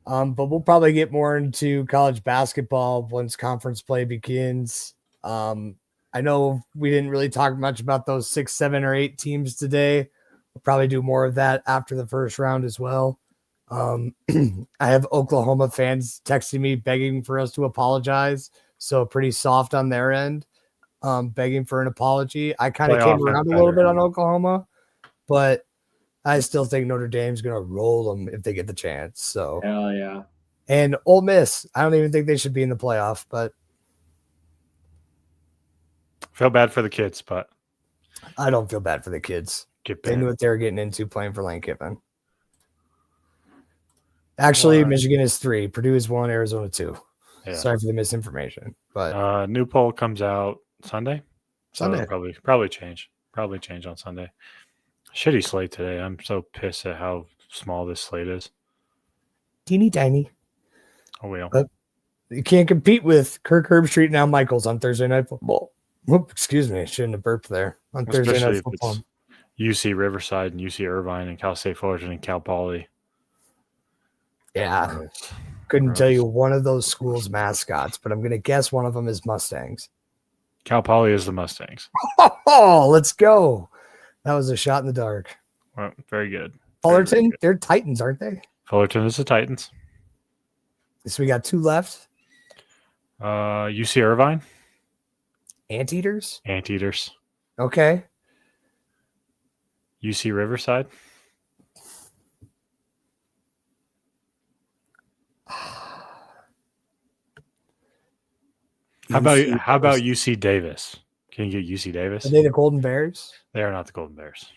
But we'll probably get more into college basketball once conference play begins. I know we didn't really talk much about those 6, 7, or 8 teams today. We'll probably do more of that after the first round as well. I have Oklahoma fans texting me begging for us to apologize. So pretty soft on their end, begging for an apology. I kind of came around a little bit on Oklahoma, but I still think Notre Dame's going to roll them if they get the chance. So hell yeah. And Ole Miss, I don't even think they should be in the playoff, but feel bad for the kids, but I don't feel bad for the kids. They knew what they were getting into playing for Lane Kiffin. Actually, Michigan is 3, Purdue is 1, Arizona 2. Yeah. Sorry for the misinformation, but new poll comes out Sunday. Sunday, probably change. Probably change on Sunday. Shitty slate today. I'm so pissed at how small this slate is. Teeny tiny. Oh well. But you can't compete with Kirk Herbstreit and Al Michaels on Thursday Night Football. Whoop, excuse me, I shouldn't have burped there. On Thursday Night Football. UC Riverside and UC Irvine and Cal State Fullerton and Cal Poly. Yeah. Couldn't tell you one of those schools' mascots, but I'm going to guess one of them is Mustangs. Cal Poly is the Mustangs. Oh, let's go. That was a shot in the dark. Well, very good. Fullerton, they're Titans, aren't they? Fullerton is the Titans. So we got 2 left. UC Irvine. Anteaters? Anteaters. Okay. UC Riverside. How about UC Davis? Can you get UC Davis? Are they the Golden Bears? They are not the Golden Bears.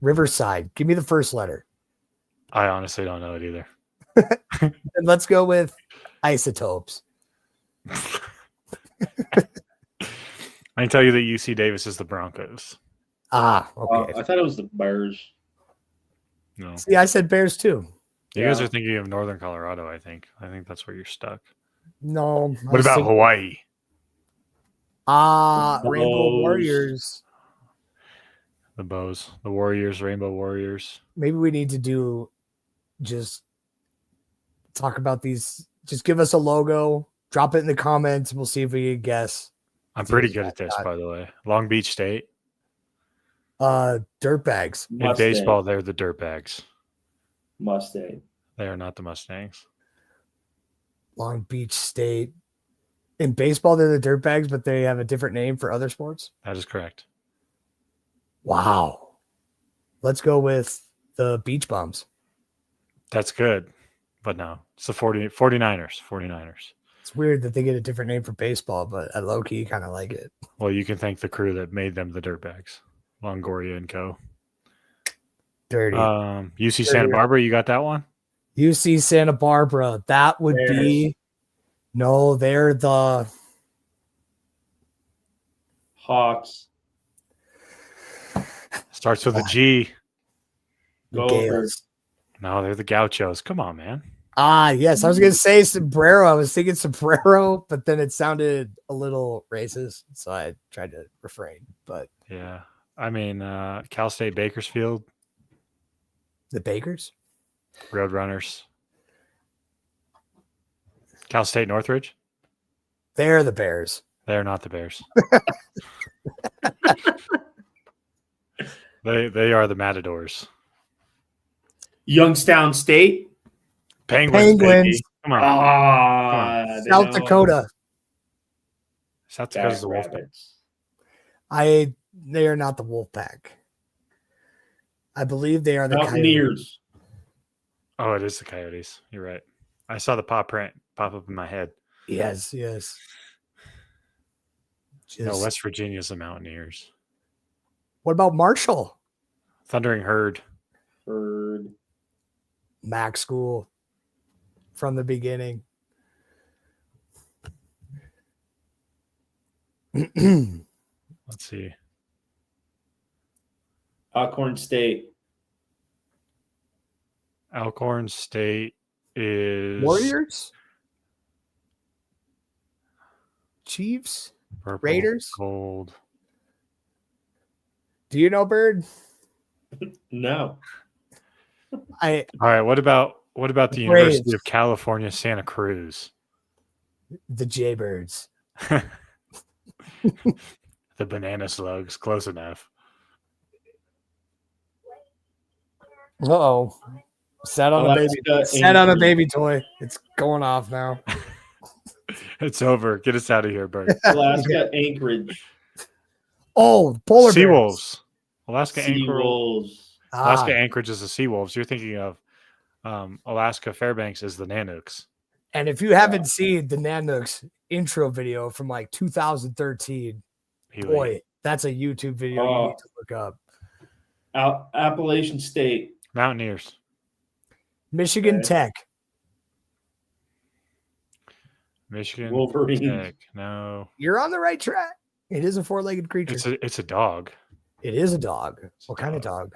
Riverside. Give me the first letter. I honestly don't know it either. And let's go with Isotopes. I can tell you that UC Davis is the Broncos. Ah, okay. I thought it was the Bears. No. See, I said Bears too. You guys are thinking of Northern Colorado, I think. I think that's where you're stuck. No. What about Hawaii? Rainbow Warriors. The Bows. The Warriors, Rainbow Warriors. Maybe we need to just talk about these. Just give us a logo. Drop it in the comments. We'll see if we can guess. I'm pretty good at this, by the way. Long Beach State. Dirtbags. In baseball, they're the Dirtbags. Mustang. They are not the Mustangs. Long Beach State. In baseball, they're the Dirtbags, but they have a different name for other sports? That is correct. Wow. Let's go with the Beach Bums. That's good. But no, it's the 49ers. 49ers. It's weird that they get a different name for baseball, but I low-key kind of like it. Well, you can thank the crew that made them the Dirtbags. Longoria and co. Dirty. UC Santa Barbara, you got that one? UC Santa Barbara. That would be... No, they're the... Hawks. Starts with a G. Gales. No, they're the Gauchos. Come on, man. Yes. I was going to say sombrero. I was thinking sombrero, but then it sounded a little racist, so I tried to refrain. But yeah, I mean, Cal State Bakersfield. The Bakers? Roadrunners. Cal State Northridge. They're the Bears. They're not the Bears. They are the Matadors. Youngstown State. Penguins. Come on. South Dakota. South Dakota's the Wolfpack. Rabbits. They are not the Wolfpack. I believe they are the Mountaineers. Coyotes. Oh, it is the Coyotes. You're right. I saw the paw print pop up in my head. Yes. No, West Virginia's the Mountaineers. What about Marshall? Thundering Herd. Mac school from the beginning. Let's see. Alcorn State is Warriors, Chiefs, purple, Raiders, gold. Do you know Bird? No. All right. What about the University of California, Santa Cruz? The Jaybirds. The Banana Slugs. Close enough. Uh-oh. Sat on a baby toy. It's going off now. It's over. Get us out of here, Bird. Alaska Anchorage. Oh, polar Seawolves. Alaska Seawolves. Alaska Anchorage is the Seawolves. You're thinking of Alaska Fairbanks is the Nanooks. And if you haven't seen the Nanooks intro video from like 2013, boy, that's a YouTube video you need to look up. Appalachian State. Mountaineers. Michigan Tech. Michigan Wolverines. Tech. No. You're on the right track. It is a four-legged creature. It's a dog. It is a dog. What kind of dog?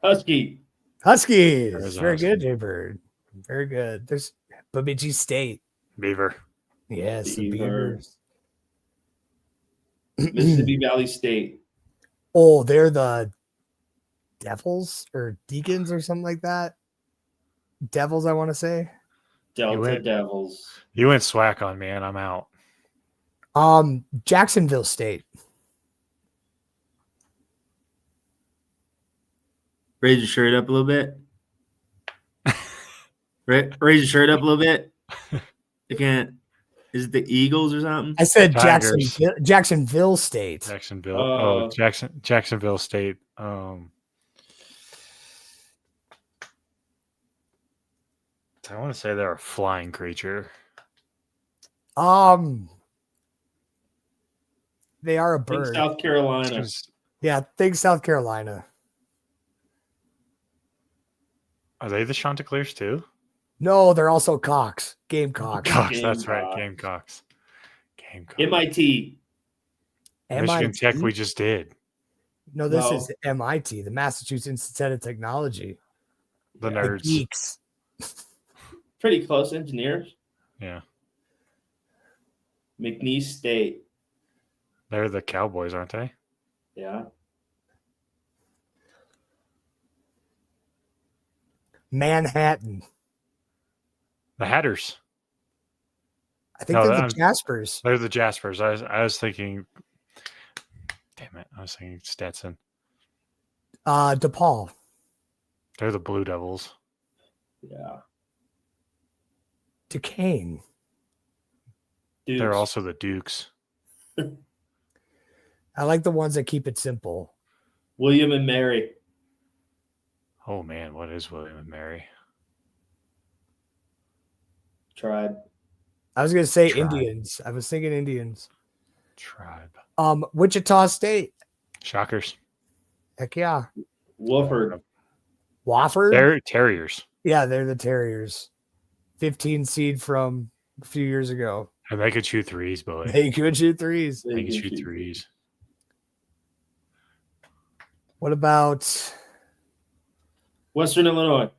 Husky. Huskies. Very good, Jaybird. Very good. There's Bemidji State. Beaver. Yes, the Beavers. Mississippi Valley State. Oh, they're the Devils or Deacons or something like that. Devils, I want to say. Delta Devils. You went SWAC on me, and I'm out. Jacksonville State. Raise your shirt up a little bit. Raise your shirt up a little bit. I can't. Is it the Eagles or something? I said Jacksonville State. Jacksonville State. I want to say they're a flying creature. They are a bird. South Carolina. Think South Carolina. Are they the Chanticleers too? No, they're also Gamecocks. That's right. Gamecocks. MIT. Michigan Tech, we just did. No, this is MIT, the Massachusetts Institute of Technology. The nerds. The geeks. Pretty close. Engineers. Yeah. McNeese State. They're the Cowboys, aren't they? Yeah. Manhattan. The Hatters. I think they're the Jaspers. They're the Jaspers. I was thinking. Damn it! I was thinking Stetson. DePaul. They're the Blue Devils. Yeah. Duquesne. Dukes. They're also the Dukes. I like the ones that keep it simple. William and Mary. Oh man, what is William and Mary? Tribe. I was going to say Indians. I was thinking Indians. Tribe. Wichita State. Shockers. Heck yeah. Wofford. They're Terriers. Yeah, they're the Terriers. 15 seed from a few years ago. And they could shoot threes, boy. They could shoot threes. They could shoot threes. What about Western Illinois?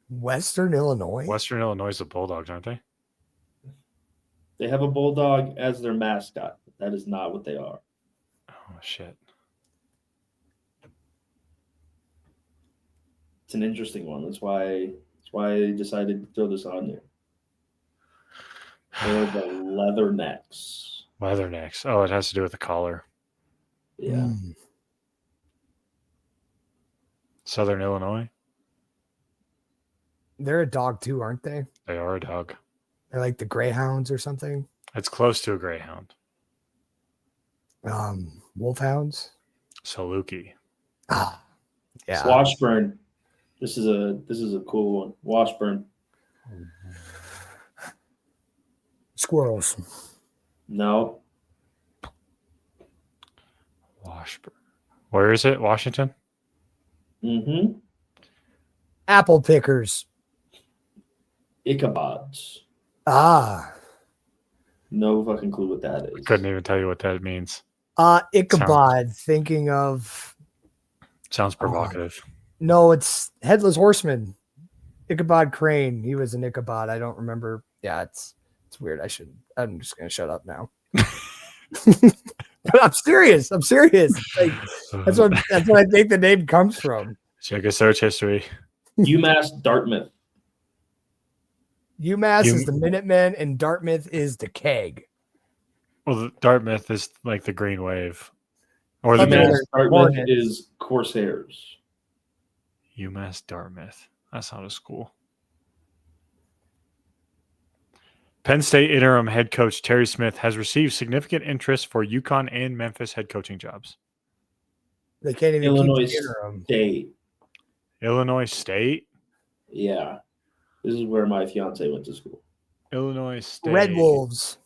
Western Illinois? Western Illinois is the Bulldogs, aren't they? They have a bulldog as their mascot. That is not what they are. Oh, shit. It's an interesting one. That's why I decided to throw this on there. They're the Leathernecks. Leathernecks. Oh, it has to do with the collar. Yeah. Southern Illinois. They're a dog too, aren't they? They are a dog. They're like the Greyhounds or something. It's close to a greyhound. Wolfhounds. Saluki. Ah, yeah. Washburn. This is a cool one. Washburn. Squirrels. No. Washburn. Where is it? Washington? Mm-hmm. Apple pickers. Ichabods. Ah. No fucking clue what that is. Couldn't even tell you what that means. Ichabod. Thinking of. Sounds provocative. No, it's Headless Horseman. Ichabod Crane. He was an Ichabod. I don't remember. Yeah, it's weird. I'm just gonna shut up now. But I'm serious. Like, that's what I think the name comes from. Check a search history. UMass Dartmouth. UMass is the Minutemen and Dartmouth is the Keg. Well, the Dartmouth is like the Green Wave. Or the UMass Bills. Dartmouth is Corsairs. UMass Dartmouth. That's not a school. Penn State interim head coach Terry Smith has received significant interest for UConn and Memphis head coaching jobs. They can't even Illinois keep the interim. State. Illinois State? Yeah. This is where my fiance went to school. Illinois State. Red Wolves.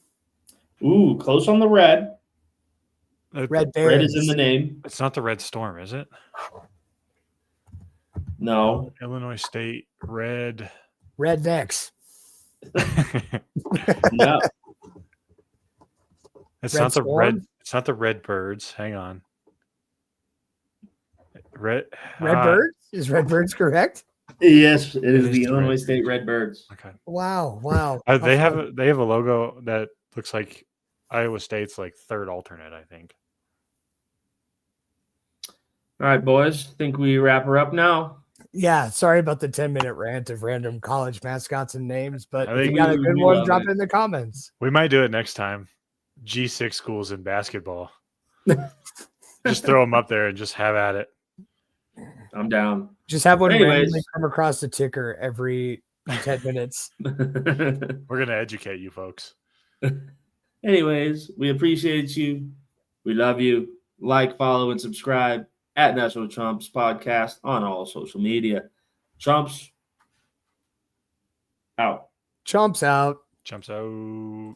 Ooh, close on the red. Red Bears. Red is in the name. It's not the Red Storm, is it? No. Illinois State Red. Rednecks. No. It's Red not the Storm? red. It's not the Red Birds. Hang on. Red Birds? Is Red Birds correct? Yes, it is is the the Illinois Red- State Redbirds. Okay. Wow. They have a logo that looks like Iowa State's like third alternate, I think. All right, boys. Think we wrap her up now. Yeah, sorry about the 10-minute rant of random college mascots and names, but I if think you got a good we one, love drop it. it in the comments. We might do it next time. G6 schools in basketball. Just throw them up there and just have at it. I'm down. Just have one Anyways. randomly come across the ticker every 10 minutes. We're gonna educate you folks. Anyways, we appreciate you. We love you. Like, follow, and subscribe at National Chumps Podcast on all social media. Chumps out. Chomps out. Jumps out.